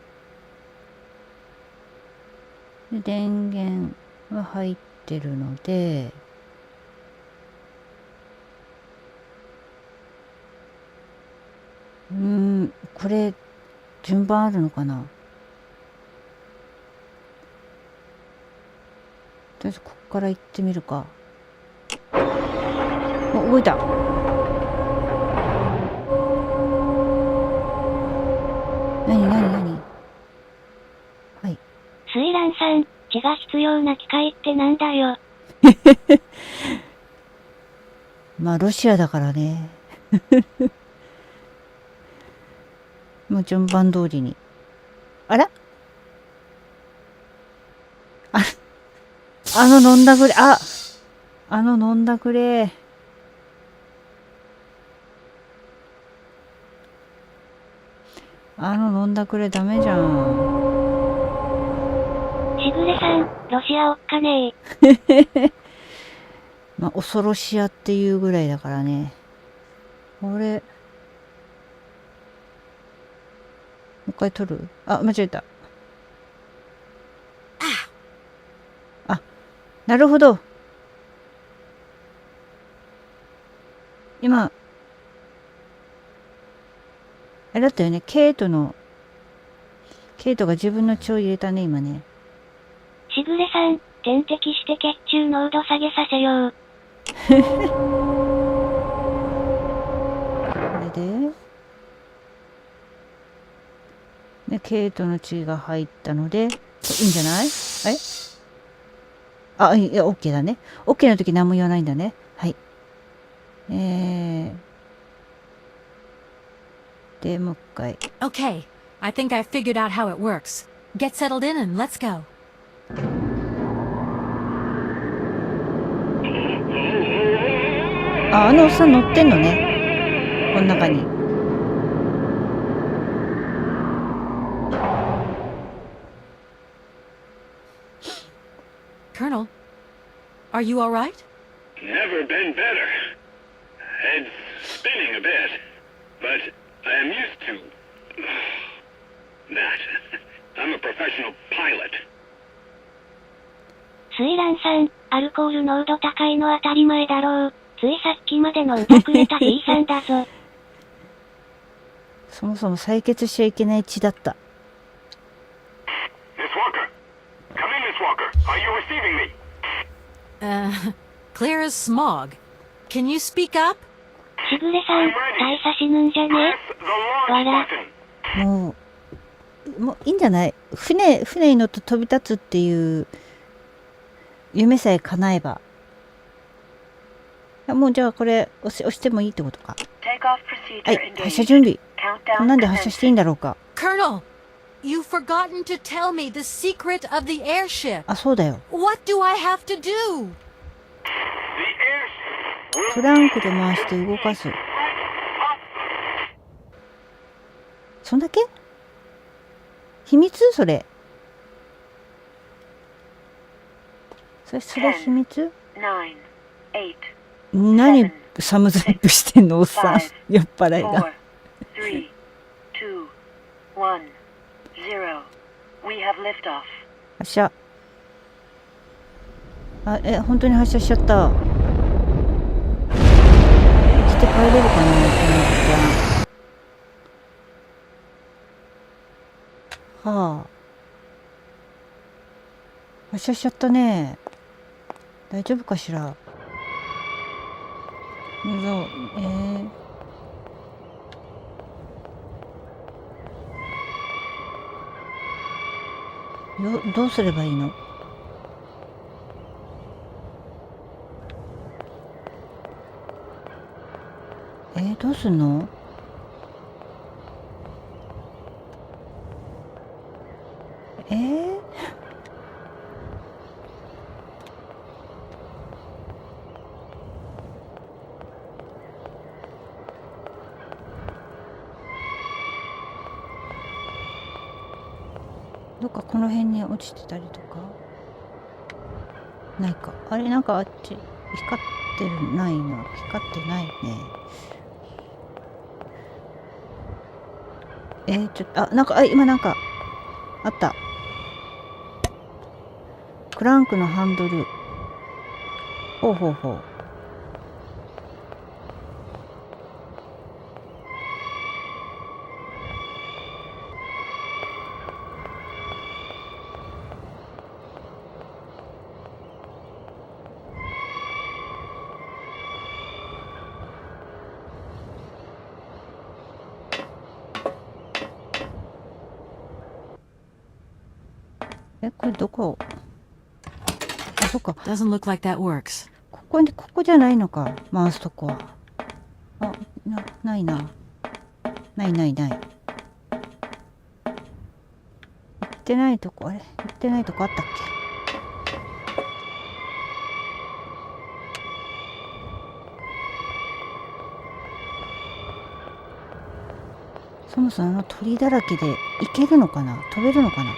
で、電源は入ってるので、これ、順番あるのかな？とりあえずここから行ってみるか。動いた。何？はい。水蘭さん、血が必要な機械ってなんだよ。まあ、ロシアだからね。もう順番通りに。あら？飲んだくれ。飲んだくれ。飲んだくれダメじゃん。しぐれさん、ロシアおっかねえ。まあ、恐ろしやっていうぐらいだからね。これ。もう一回取る？間違えた。なるほど。今、あれだったよね。ケイトが自分の血を入れたね、今ね。しぐれさん、点滴して血中濃度下げさせよう。これで、ケイトの血が入ったので、いいんじゃない？いや、OK だね。OK の時何も言わないんだね。はい。で、もう一回。Okay, I think I figured out how it works. Get settled in and let's go. おっさん乗ってんのね。この中に。Are you all right? Never been better. Head's spinning a bit, but I am used to that. I'm a professional pilot. 水蘭さん、アルコール濃度高いの当たり前だろう。ついさっきまでの歌くれた G さんだぞ。そもそも採血しちゃいけない血だった。Miss Walker. Come in, Miss Walker. Are you receiving me? Clear as smog. Can you speak up? しぐれさん、大差死ぬんじゃね Press the launch button. もういいんじゃない？船に乗って飛び立つっていう夢さえ叶えば。もうじゃあこれ押してもいいってことか。はい、発射準備。なんで発射していいんだろうか。Colonel, you've forgotten to tell me the secret of the airship. あ、そうだよ。 What do I have to do? クランクで回して動かす。そんだけ？秘密？それ秘密？何サムズアップしてんのおっさん。酔っ払いだ。発射。あ、本当に発射しちゃった。生きて帰れるかな、はあ。発射しちゃったね。大丈夫かしら。どうすればいいの？どうすんの？どっかこの辺に落ちてたりとかないか。あれ、なんかあっち光ってる？ないな。光ってないね。なんか今なんかあった。クランクのハンドル。ほう。これどこ？あ、そっか。Doesn't look like that works. ここじゃないのか、回すとこは。あ、ないな。ない。行ってないとこ、あれ？行ってないとこあったっけ？そもそも鳥だらけで行けるのかな？飛べるのかな？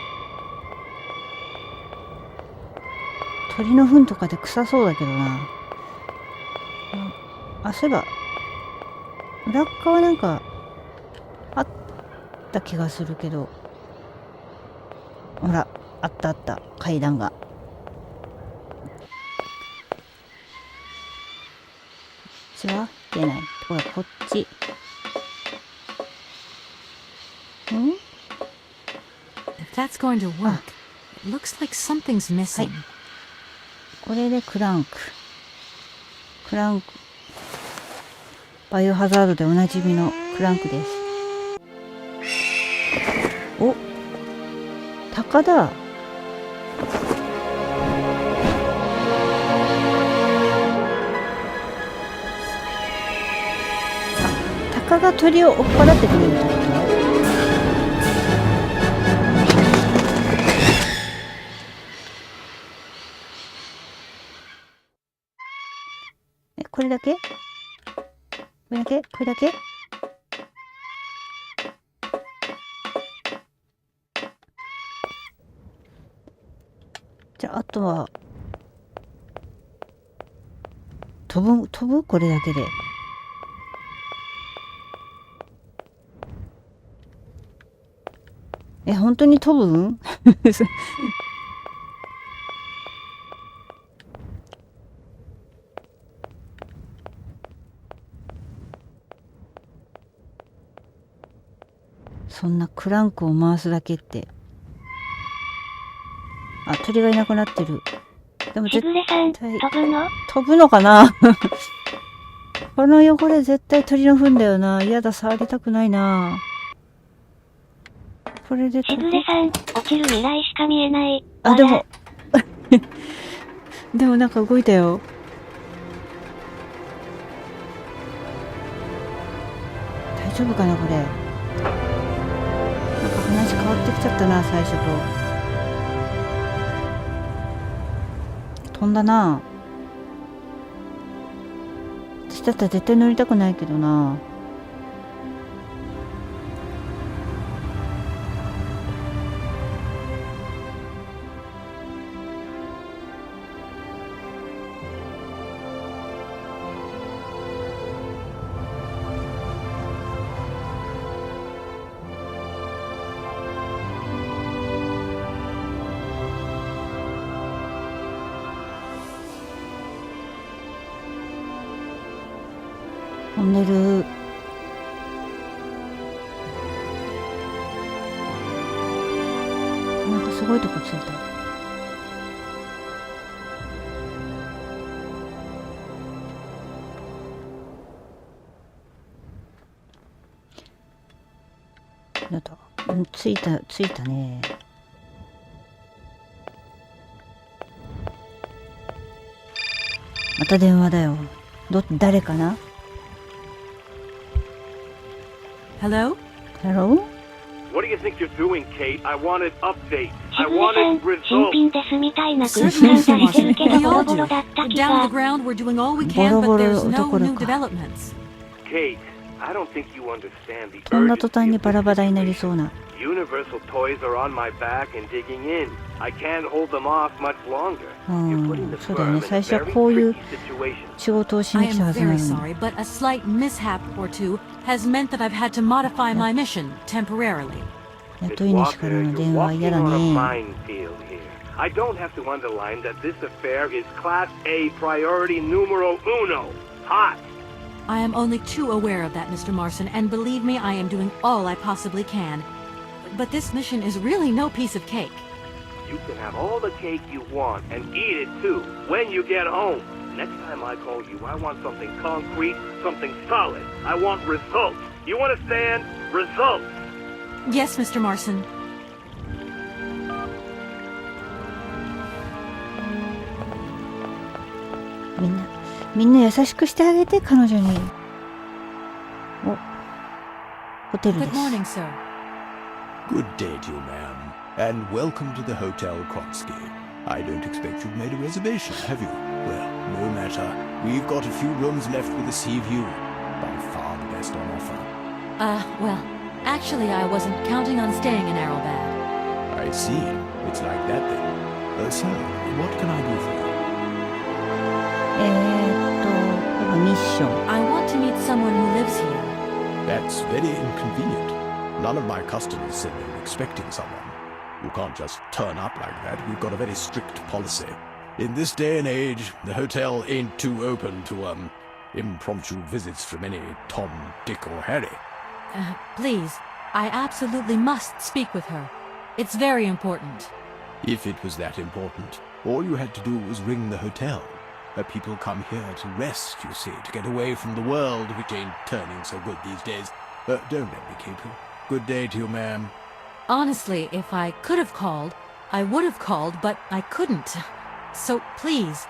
鳥の糞とかで臭そうだけどな。あ、そういえば裏側なんかあった気がするけど、ほら、あった階段が。こっちは出ない。ほら、こっち。If that's going to work, it looks like something's missing. これでクランク。バイオハザードでおなじみのクランクです。お、鷹だ。鷹が鳥を追っ払ってくれるってこと？これだけ？じゃあ、あとは飛ぶこれだけで。本当に飛ぶんそんなクランクを回すだけって。あ、鳥がいなくなってる。でもしぐれさん、飛ぶの？飛ぶのかなこの汚れ絶対鳥の糞だよな。嫌だ、触りたくないな。これでしぐれさん、落ちる未来しか見えない。あ、でもでもなんか動いたよ。大丈夫かなこれ。なんか話変わってきちゃったな、最初と。飛んだな。私だったら絶対乗りたくないけどな。トンネル。なんかすごいとこついた。やだ、ついたね。また電話だよ。誰かな？ Hello? Hello? What do you think you're doing, Kate? I wanted updates. し I ぐれさん、 wanted 新 results. 品ですみたいな空気 Certainly, 感 Mr. 出してる Marson. けど We ボロ all ボロ do. だった気 Down が。to the ground, we're doing all we can, but there's no new developments. Kate, I don't think you understand the 飛んだ途端 urgency に of バラバラになり this そうな。 Universal toys are on my back and digging in. I can't hold them off much longer. う You're ん putting the そうだよ firm ね。 in 最 a 初は very こういう tricky situation. 仕事をし I に来た am はずなの very に。 sorry, but a slight mishap or two has meant that I've had to modify my mission temporarily. 雇い主からの You're 電話は walking 嫌だ on a ね。 minefield here. I don't have to underline that this affair is Class A priority numero uno. Hot. I am only too aware of that, Mr. Marson, and believe me, I am doing all I possibly can. But this mission is really no piece of cake. You can have all the cake you want and eat it too when you get home. Next time I call you, I want something concrete, something solid. I want results. You understand? Results. Yes, Mr. Marson. みんな優しくしてあげて、彼女に。お、ホテルで Good す。 morning, sir. Good day to you, ma'am, and welcome to the Hotel Krotsky. I don't expect you've made a reservation, have you? Well, no matter. We've got a few rooms left with a sea view. By far the best on offer. Well, actually, I wasn't counting on staying in Arrowbad. I see. It's like that then. So, what can I do for you? これはミッション。 I want to meet someone who lives here. That's very inconvenient. None of my customers said they were expecting someone. You can't just turn up like that. We've got a very strict policy. In this day and age, the hotel ain't too open to, impromptu visits from any Tom, Dick, or Harry. Please, I absolutely must speak with her. It's very important. If it was that important, all you had to do was ring the hotel. People come here to rest, you see, to get away from the world, which ain't turning so good these days. Don't let me keep you. Good day to you, ma'am. Honestly, if I could have called, I would have called, but I couldn't. So please,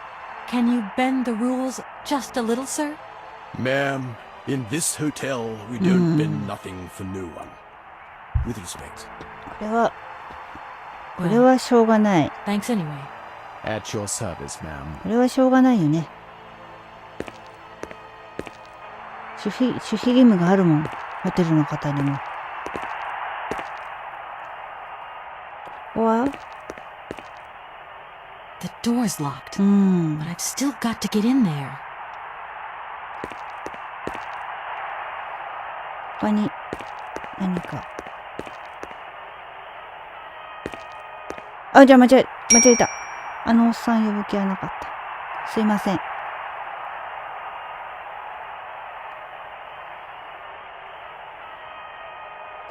can you bend the rules just a little, sir? Ma'am, in this hotel, we don't bend nothing for no one. With respect. これはしょうがない。 Thanks anyway. At your service, ma'am. これはしょうがないよね。守秘義務があるもん。ホテルの方にも。ここは The door's locked, うん。 but I've still got to get in there. 他に何か。あ、じゃあ間違えた。あのおっさん呼ぶ気はなかった。すいません。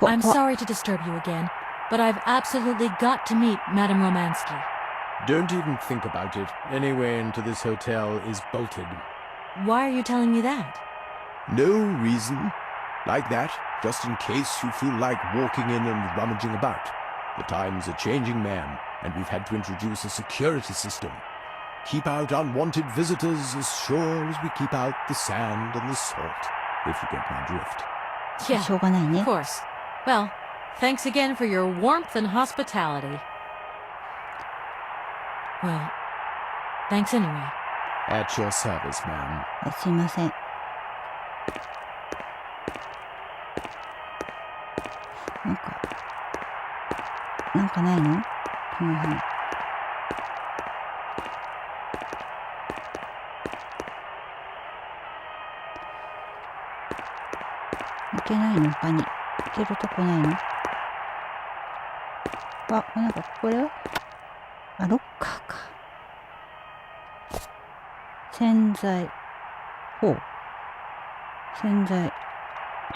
I'm sorry to disturb you again, but I've absolutely got to meet Madame Romansky. Don't even think about it. Any way into this hotel is bolted. Why are you telling me that? No reason. Like that, just in case you feel like walking in and rummaging about. The times are changing, ma'am, and we've had to introduce a security system. Keep out unwanted visitors as sure as we keep out the sand and the salt, if you get my drift. Yeah, しょうがないね。 of course. Well, thanks again for your warmth and hospitality. Well, thanks anyway. At your service, ma'am. すいません。なんかないの？この辺。行けないの？他に。行けるとこないの？あ、なんかこれは？あ、ロッカーか。洗剤。ほう。洗剤。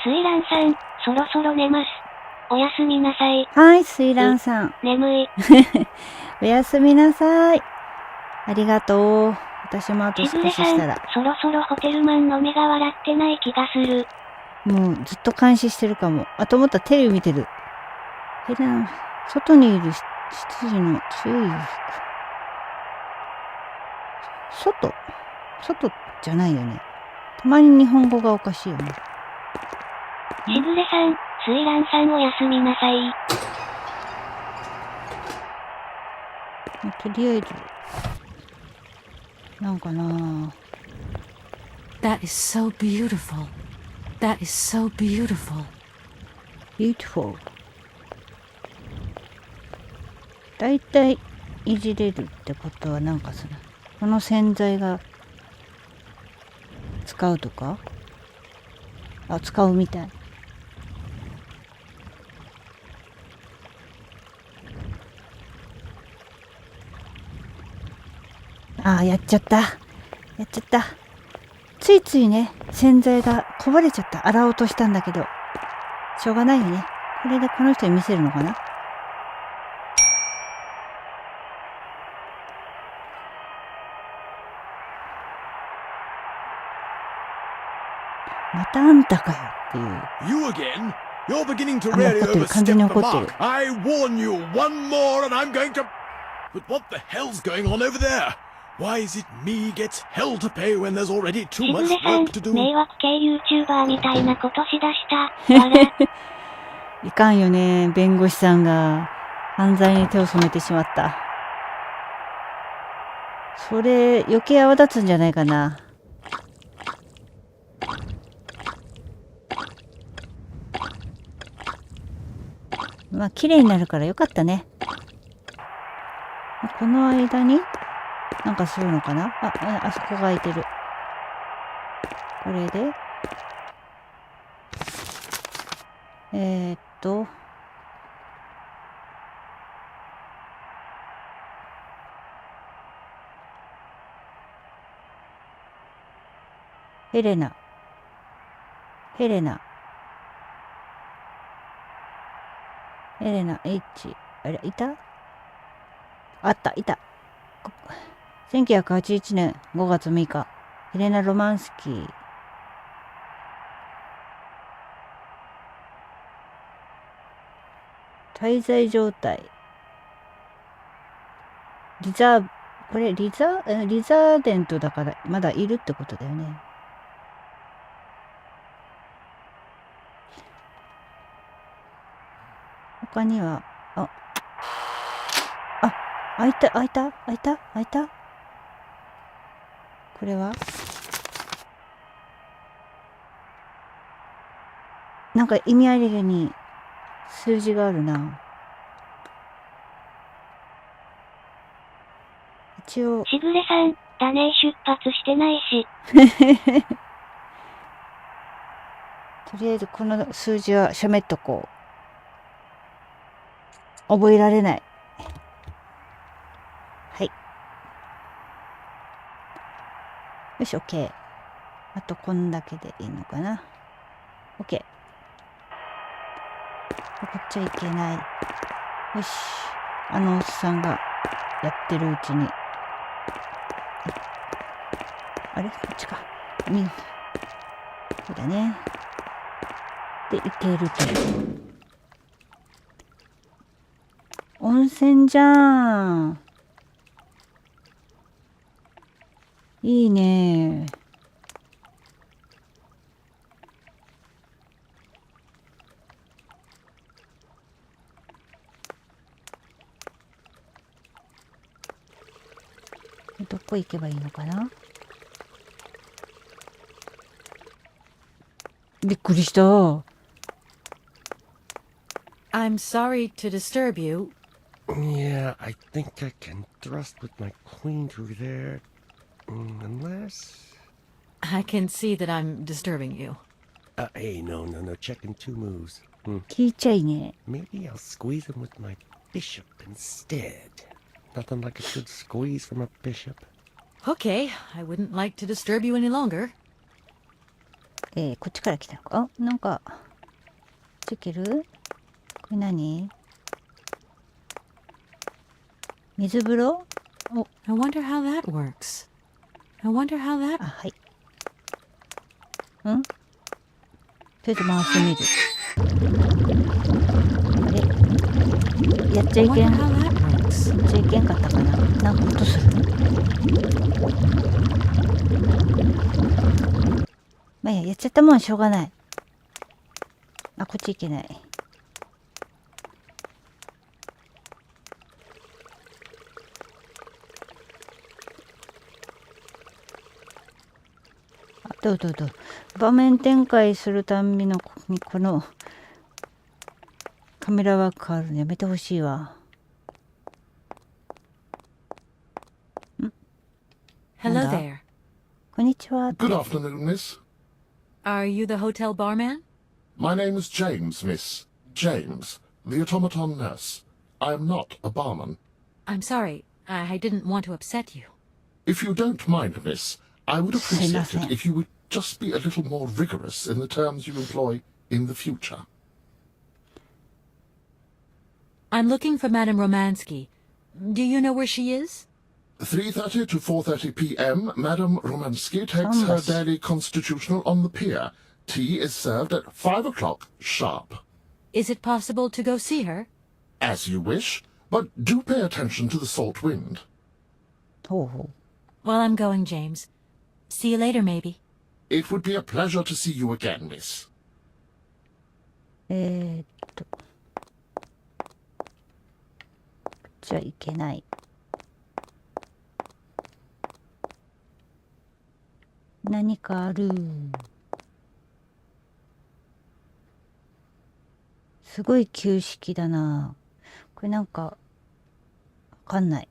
水蘭さん、そろそろ寝ます。おやすみなさい。はい、水蘭さん。眠い。おやすみなさい。ありがとう。私もあと少ししたら。そろそろホテルマンの目が笑ってない気がする。もうずっと監視してるかも。あと思ったらテレビ見てる。外にいる執事の注意を引く。外じゃないよね。たまに日本語がおかしいよね。しぐれさん、水蘭さんおやすみなさい。とりあえず、なんかなぁ。That is so beautiful. That is so beautiful. Beautiful. だいたいいじれるってことはなんかその、この洗剤が使うとか？あ、使うみたい。あ、やっちゃった。ついついね、洗剤がこぼれちゃった。洗おうとしたんだけど。しょうがないよね。これでこの人に見せるのかな？またあんたかよっていう。You again? You're beginning to あ、もう really 怒ってる。完全 overstep に the 怒ってる。 mark. I warn you, one more and I'm going to... But what the hell's going on over there? Why is it me gets hell to pay when there's already too しぐ much れさん、 work to do? 迷惑系 YouTuber みたいなことしだした。あら。いかんよね。弁護士さんが犯罪に手を染めてしまった。それ余計泡立つんじゃないかな。まあ綺麗になるからよかったね。この間になんかするのかな。あそこが空いてる。これでヘレナ H あれいた1981年5月6日ヘレナ・ロマンスキー滞在状態リザーデントだからまだいるってことだよね。他には開いたこれはなんか意味ありげに数字があるな。一応しぐれさん、だね出発してないし。とりあえずこの数字はしゃべっとこう。覚えられない。はい。よし、OK。あとこんだけでいいのかな。OK。こっちはいけない。よし。あのおっさんがやってるうちに。あれこっちか。そうだね。で、行けるという。温泉じゃん。いいね。どこ行けばいいのかな。びっくりした。I'm sorry to disturb you. Yeah, I think I can thrust with my queen through there. Unless... I can see that I'm disturbing you. Hey, no. Checking 2 moves. 聞いちゃいね。 Maybe I'll squeeze him with my bishop instead. Nothing like a good squeeze from a bishop. Okay, I wouldn't like to disturb you any longer. こっちから来たのか。あ、なんか、チェケる？これ何？水風呂？お、I wonder how that works. I wonder how that... あ、はい。ん？とりあえず回してみる。あれ？やっちゃいけん。やっちゃいけんかったかな。なんか音する。まあいいや、やっちゃったもんしょうがない。あ、こっち行けない。どう。場面展開するたんびのこのカメラワーク変わるのやめてほしいわ。Hello there. こんにちは。Good afternoon, miss. Are you the hotel barman? My name is James, miss. James, the automaton nurse. I am not a barman. I'm sorry. I didn't want to upset you. If you don't mind, miss, I would appreciate it if you would just be a little more rigorous in the terms you employ in the future. I'm looking for Madame Romansky. Do you know where she is? 3:30 to 4:30 p.m. Madame Romansky takes her daily constitutional on the pier. Tea is served at 5 o'clock sharp. Is it possible to go see her? As you wish, but do pay attention to the salt wind. Well, I'm going, James. See you later, maybe. It would be a pleasure to see you again, miss. こっちはいけない。何かある。すごい旧式だな。これなんかわかんない。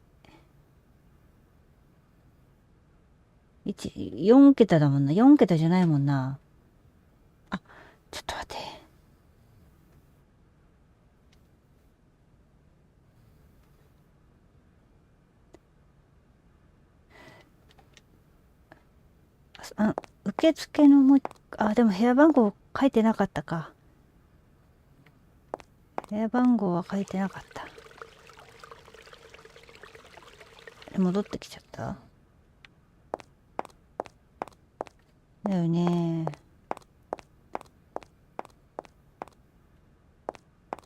4桁だもんな。4桁じゃないもんな。あ、ちょっと待って。受付のでも部屋番号書いてなかったか。部屋番号は書いてなかった。戻ってきちゃった。だよね。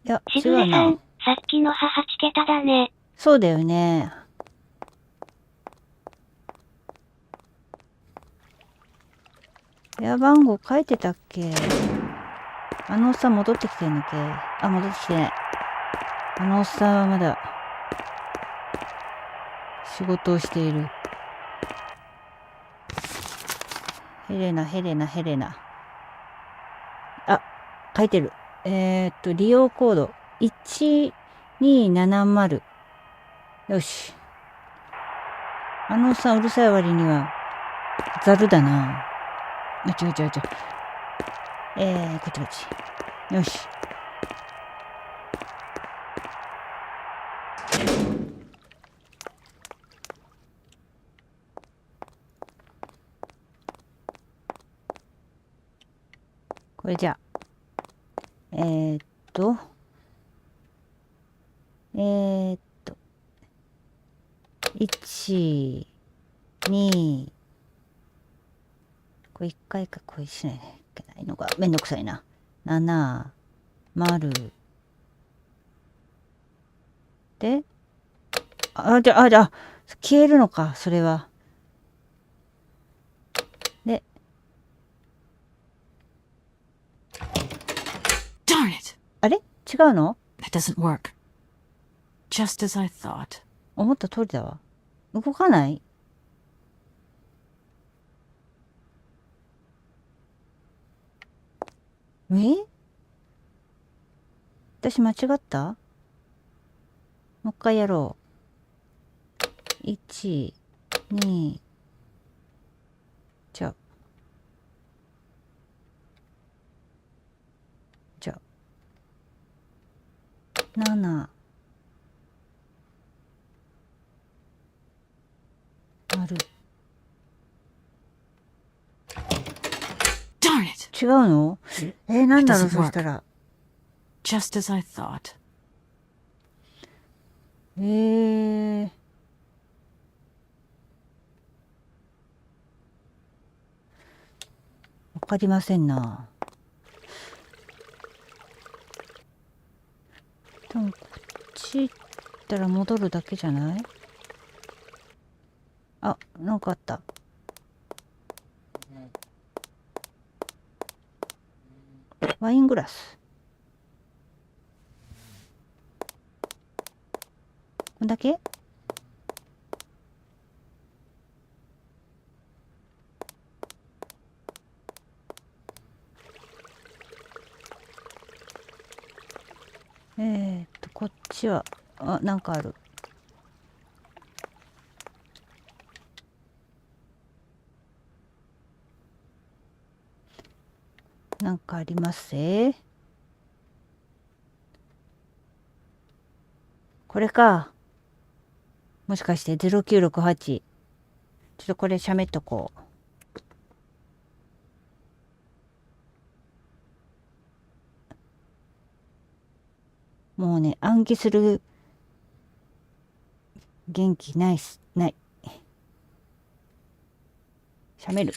いや、違うな。さっきの母8桁だね。そうだよね。部屋番号書いてたっけ？あのおっさん戻ってきてんのっけ？あ、戻ってきてない。あのおっさんはまだ仕事をしている。ヘレナ。あ、書いてる。利用コード1270。よし。あのおっさんうるさい割にはざるだな。違う。こっちこっち。よし。これじゃあ、1、2、これ1回かこれしないといけないのがめんどくさいな。7、丸。で、じゃあ、消えるのか、それは。で、Darn it! あれ違うの？ That doesn't work. Just as I thought. 思った通りだわ。動かない？私間違った？もう一回やろう。1、2、じゃあ、7、丸。Darn it! 違うの？なんだろう、そしたら。Just as I thought. わかりませんな。でもこっち行ったら戻るだけじゃない？あ、なんかあった。ワイングラス。こんだけ？こっちは、なんかある。なんかありますぜ。これか。もしかして0968。ちょっとこれ喋っとこう。もうね、暗記する元気ないし、ない。喋る。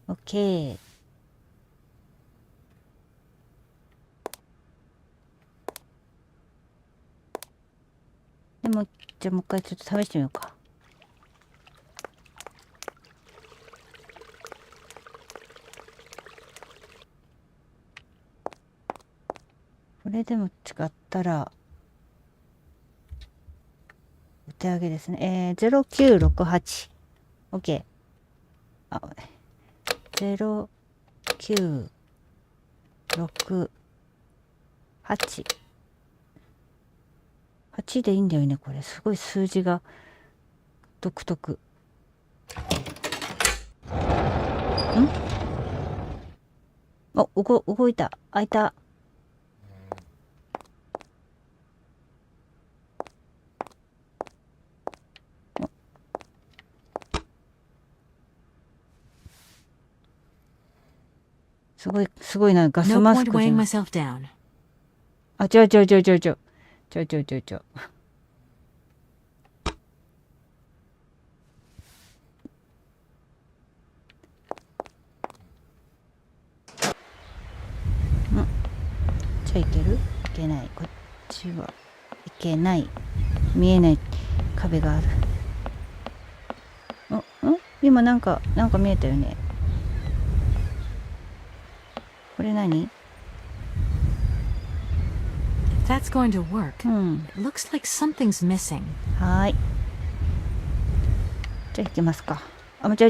オッケー。でも、じゃあもう一回ちょっと試してみようか。これでも違ったら、お手上げですね。0968。OK。あ、0968。8でいいんだよね、これ。すごい数字が独特。動いた。開いた。すごいな、ガスマスクじゃん。あ、ちょ。じゃあいける？いけない。こっちはいけない。見えない壁がある。今なんか見えたよね。これ何？ That's going to work. It looks like something's missing. はい。じゃあ行きますか。はい。じゃ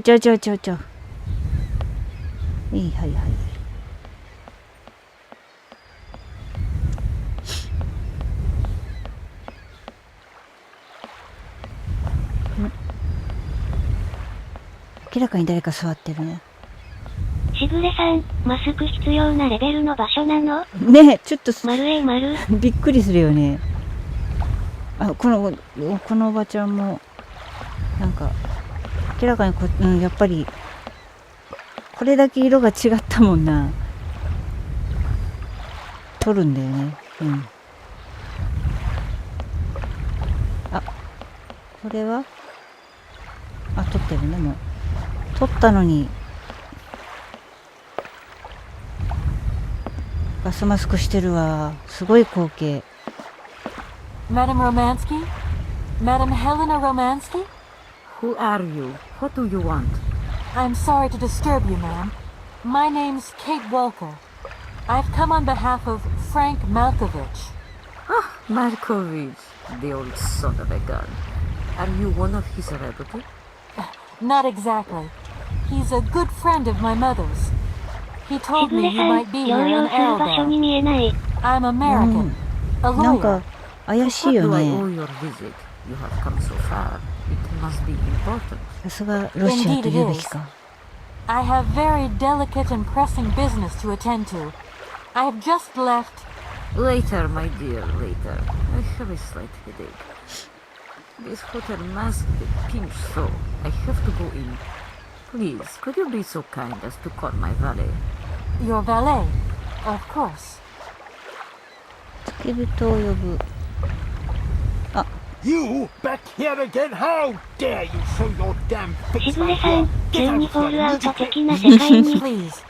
明らかに誰か座ってるね。しぐれさん、マスク必要なレベルの場所なの？ねえ、ちょっと丸え丸。びっくりするよね。あ、このおばちゃんもなんか明らかにやっぱりこれだけ色が違ったもんな。撮るんだよね。うん。あ、これは撮ってるね。もう撮ったのにガスマスクしてるわ。すごい光景。Madam Romansky? Madam Helena Romansky? Who are you? What do you want? I'm sorry to disturb you, ma'am. My name's Kate Walker. I've come on behalf of Frank Malkovich. Ah, Malkovich, the old son of a gun. Are you one of his relatives? Not exactly. He's a good friend of my mother's. He told me you might be here in Arrowdale. I'm American. A なんか lawyer. 怪しいよ Do I ね。 owe your visit? You have come so far. It must be important. さすがロシアと言うべきか。I have very delicate and pressing business to attend to. I have just left. Later, my dear, later. I have a slight headache. This hotel must pinch so. I have to go in. Please, could you be so kind as to call my valet? Your valet? Of course. 付き人を呼ぶ。あ、You back here again? How dare you show your damn し face ぐれ right さん、 here? 急 Get に out フォー of ル here アウト immediately. 的な世界に。 Please.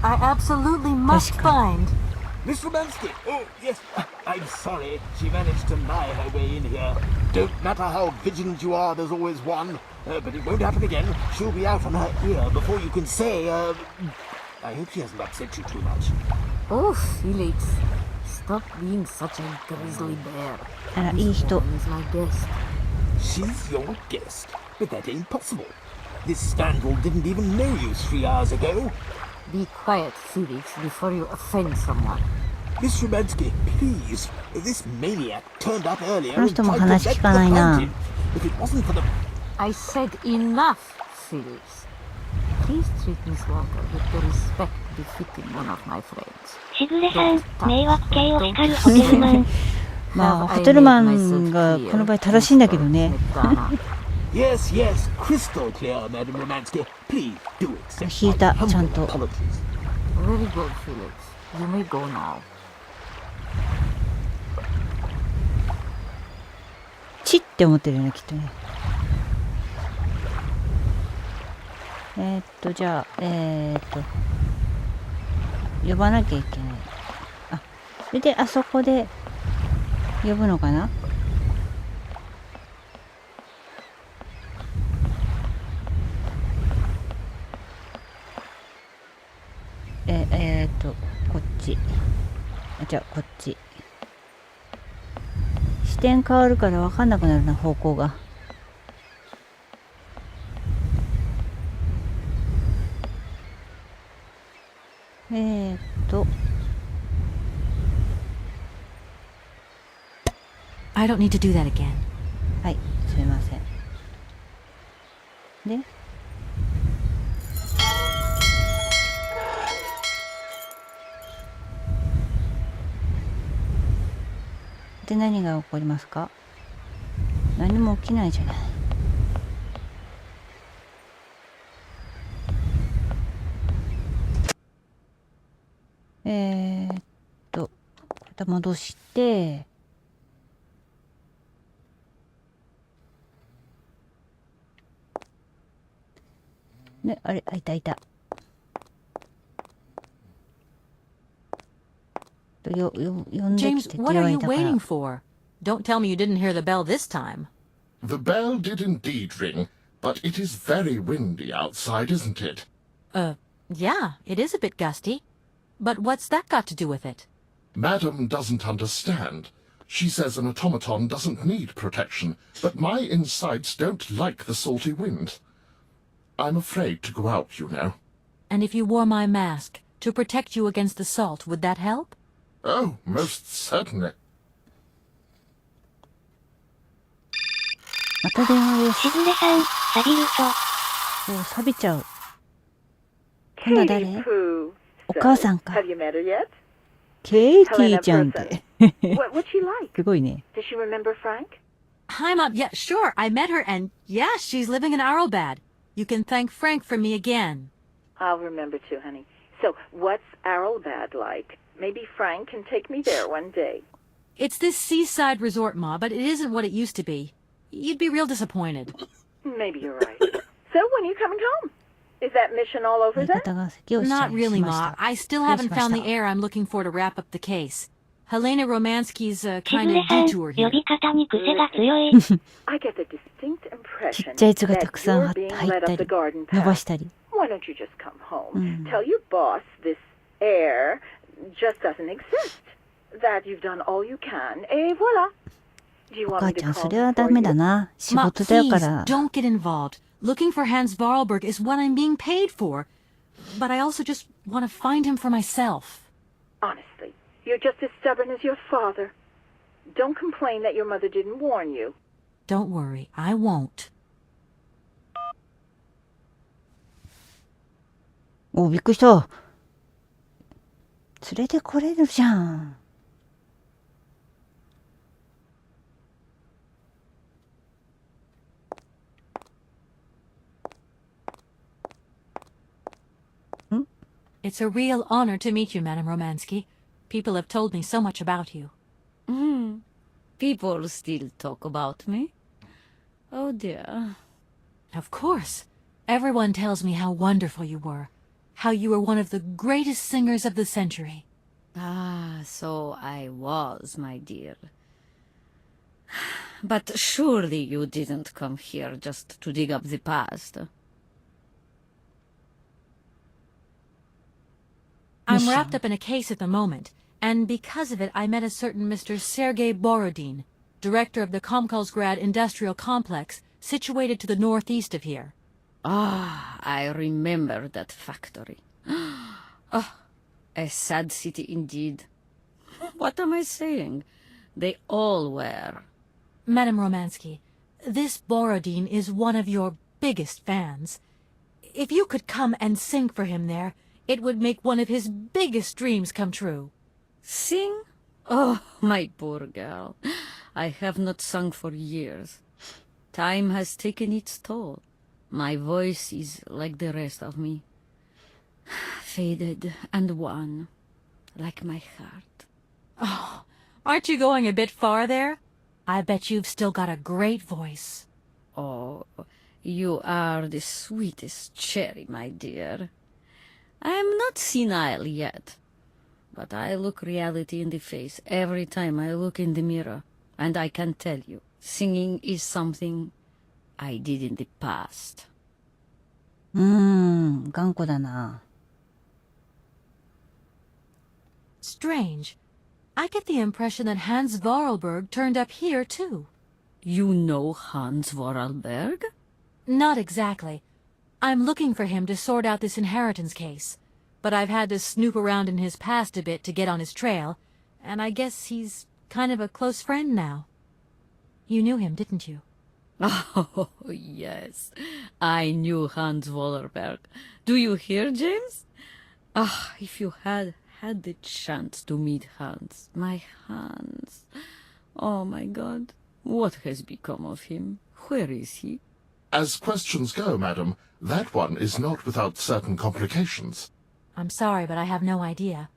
I absolutely must find. Miss Romansky! Oh, yes. I'm sorry. She managed to lie her way in here. Don't matter how vigilant you are, there's always one. But it won't happen again. She'll be out on her ear before you can say, I hope she hasn't upset you too much. Oh, Felix. Stop being such a grizzly bear. あら、いい人。 This woman is my guest. She's your guest. But that ain't possible. This scoundrel didn't even know you 3 hours ago. Be quiet, Felix, before you offend someone. Miss Romansky, please. This maniac turned up earlier この and 人も tried to 話 let 聞かない the な。 fountain. If it wasn't for the... I said enough, Felix. Please treat Miss Walker with the respect befitting one of my friends. しぐれさん、迷惑系を叱るホテルマン。まあホテルマンがこの場合正しいんだけどね。Yes, yes, crystal clear, Madam Romansky. Please do accept 引いた、 my ちゃん humble と。 apologies. Very good, Felix. You may go now. チって思ってるよね、きっとね。じゃあ、呼ばなきゃいけない。あ、それであそこで呼ぶのかな？こっち。じゃあ、こっち。視点変わるから分かんなくなるな、方向が。I don't need to do that again. はい、すみません。で、何が起こりますか？何も起きないじゃない。また戻して、ね、あれ、いたいた。呼んでき James, てって言 what わ are れ you たから。 waiting for? Don't tell me you didn't hear the bell this time. The bell did indeed ring, but it is very windy outside, isn't it? Yeah, it is a bit gusty. But what's that got to do with it? Madam doesn't understand. She says an automaton doesn't need protection, but my insides don't like the salty wind. I'm afraid to go out, you know. And if you wore my mask to protect you against the salt, would that help? Oh, most certainly. また電話です。しぐれさん、サビルト。う、錆びちゃう。こんな誰？ Katie Pooh. お母さんか。 Have you met her yet? ケイティちゃんって。 What's she like? すごいね。 Does she remember Frank? Hi, Mom. Yeah, sure. I met her, and yeah, she's living in Arrowbad. You can thank Frank for me again. I'll remember too, honey. So, what's Arrowbad like? Maybe Frank can take me there one day. It's this seaside resort, Ma, but it isn't what it used to be. You'd be real disappointed. Maybe you're right. So, when are you coming home? Is that mission all over 相 then? 方が席をしちゃ Not い really, まし Ma. た。 I still 失礼し haven't まし found た the heir I'm looking for to wrap up the case. Helena Romansky's し kind ぐれ of さん、 detoured 呼 here. び方に癖が強い。 I get the distinct ちっ impression ちゃい図がた that くさん you're 入 being っ led た up the り、 garden 伸ば path. したり。 Why don't you just come home? Tell your boss this heir just doesn't exist. That you've done all you can. Et voilà. Do you お want 母 me ち to ゃん、 call それは him ダ for メだ you? な。仕 Ma, 事だよ please, から。 don't get involved. Looking for Hans Varlberg is what I'm being paid for. But I also just want to find him for myself. Honestly, you're just as stubborn as your father. Don't complain that your mother didn't warn you. Don't worry, I won't. お、びっくりした。連れてこれるじゃん。It's a real honor to meet you, Madame Romansky. People have told me so much about you. People still talk about me. Oh dear. Of course. Everyone tells me how wonderful you were. How you were one of the greatest singers of the century. Ah, so I was, my dear. But surely you didn't come here just to dig up the past. I'm wrapped up in a case at the moment, and because of it I met a certain Mr. Sergei Borodin, director of the Komkolsgrad Industrial Complex, situated to the northeast of here. Ah, I remember that factory. Oh, a sad city indeed. What am I saying? They all were. Madame Romansky, this Borodin is one of your biggest fans. If you could come and sing for him there, it would make one of his biggest dreams come true. Sing? Oh, my poor girl. I have not sung for years. Time has taken its toll. My voice is like the rest of me. Faded and wan, like my heart. Oh, aren't you going a bit far there? I bet you've still got a great voice. Oh, you are the sweetest cherry, my dear. I am not senile yet, but I look reality in the face every time I look in the mirror, and I can tell you, singing is something I did in the past. 頑固だな。 Strange. I get the impression that Hans Vorarlberg turned up here, too. You know Hans Vorarlberg? Not exactly. I'm looking for him to sort out this inheritance case. But I've had to snoop around in his past a bit to get on his trail, and I guess he's kind of a close friend now. You knew him, didn't you? Oh, yes. I knew Hans Vorarlberg. Do you hear, James? Ah, if you had had the chance to meet Hans. My Hans. Oh, my God. What has become of him? Where is he? As questions go, madam, that one is not without certain complications. I'm sorry, but I have no idea.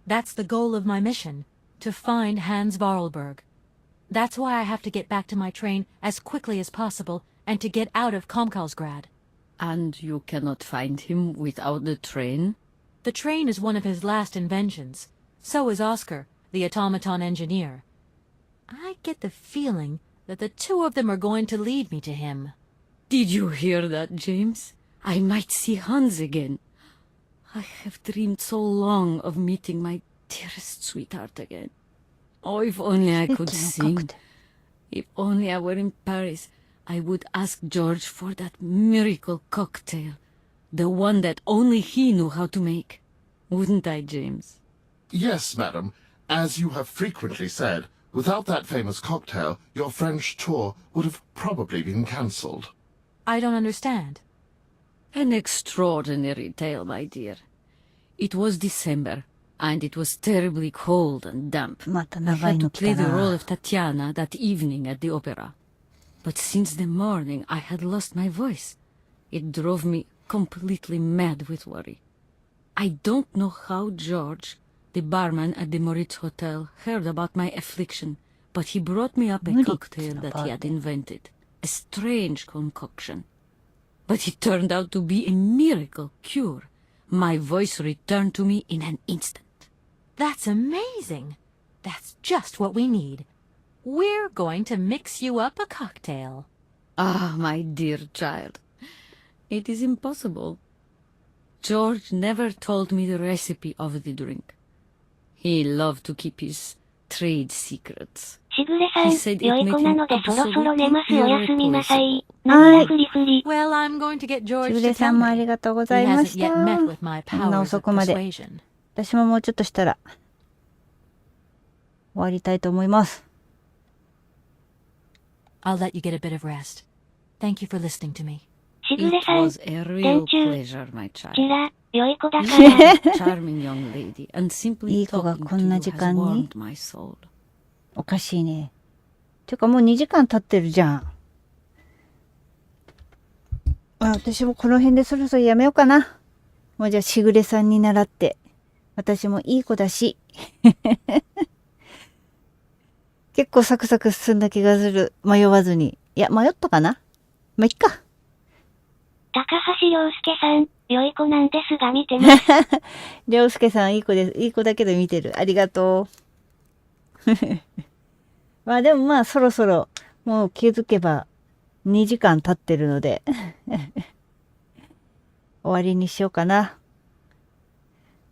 That's the goal of my mission, to find Hans Vorarlberg. That's why I have to get back to my train as quickly as possible and to get out of Komkalsgrad. And you cannot find him without the train? The train is one of his last inventions. So is Oscar, the automaton engineer. I get the feeling that the two of them are going to lead me to him. Did you hear that, James? I might see Hans again. I have dreamed so long of meeting my dearest sweetheart again. Oh, if only I could sing. If only I were in Paris, I would ask George for that miracle cocktail. The one that only he knew how to make. Wouldn't I, James? Yes, madam. As you have frequently said, without that famous cocktail, your French tour would have probably been cancelled. I don't understand. An extraordinary tale, my dear. It was December, and it was terribly cold and damp. I had to play the role of Tatiana that evening at the opera. But since the morning I had lost my voice. It drove me completely mad with worry. I don't know how George, the barman at the Moritz Hotel, heard about my affliction, but he brought me up a cocktail that he had invented. A strange concoction. But it turned out to be a miracle cure. My voice returned to me in an instant. That's amazing. That's just what we need. We're going to mix you up a cocktail. Ah, my dear child. It is impossible. George never told me the recipe of the drink. He loved to keep his trade secrets. しぐれさん、良い子なのでそろそろ寝ます。おやすみなさい。なぐらふりふり。Well, I'm going to get George しぐ to れさ tell んもあ me. りがとうござい He ま hasn't し yet た。 met with my こんな powers 遅 of くまで。 persuasion. 私ももうちょっとしたら終わりたいと思います。I'll let you get a bit of rest. Thank you for listening to me. しぐれさん、 was a real pleasure, my child. ちら、良い子だから。Charming young lady, and simply いい子が talking こ to ん you な has 時間に warmed my soul. おかしいね。てかもう2時間経ってるじゃん。私もこの辺でそろそろやめようかな。もうじゃあしぐれさんに習って。私もいい子だし。結構サクサク進んだ気がする。迷わずに。いや、迷ったかな。まあ、いっか。高橋良介さん、良い子なんですが見てます。良介さんいい子です。いい子だけど見てる。ありがとう。まあでもまあそろそろもう気づけば2時間経ってるので終わりにしようかな。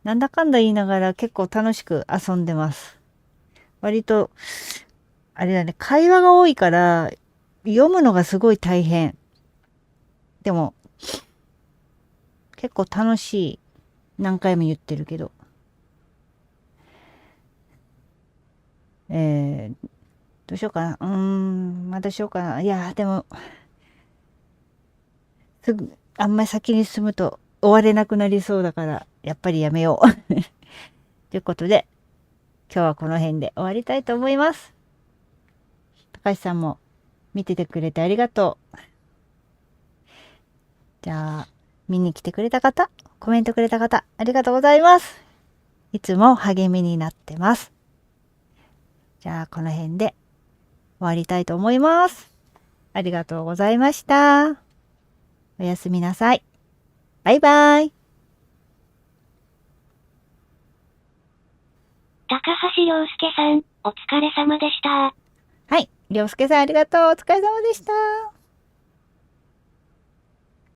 なんだかんだ言いながら結構楽しく遊んでます。割とあれだね、会話が多いから読むのがすごい大変。でも結構楽しい。何回も言ってるけど。どうしようかな。またしようかな。いや、でも、あんまり先に進むと終われなくなりそうだから、やっぱりやめよう。ということで、今日はこの辺で終わりたいと思います。高橋さんも見ててくれてありがとう。じゃあ、見に来てくれた方、コメントくれた方、ありがとうございます。いつも励みになってます。じゃあ、この辺で終わりたいと思います。ありがとうございました。おやすみなさい。バイバイ。高橋良介さん、お疲れ様でした。はい。良介さんありがとう。お疲れ様でした。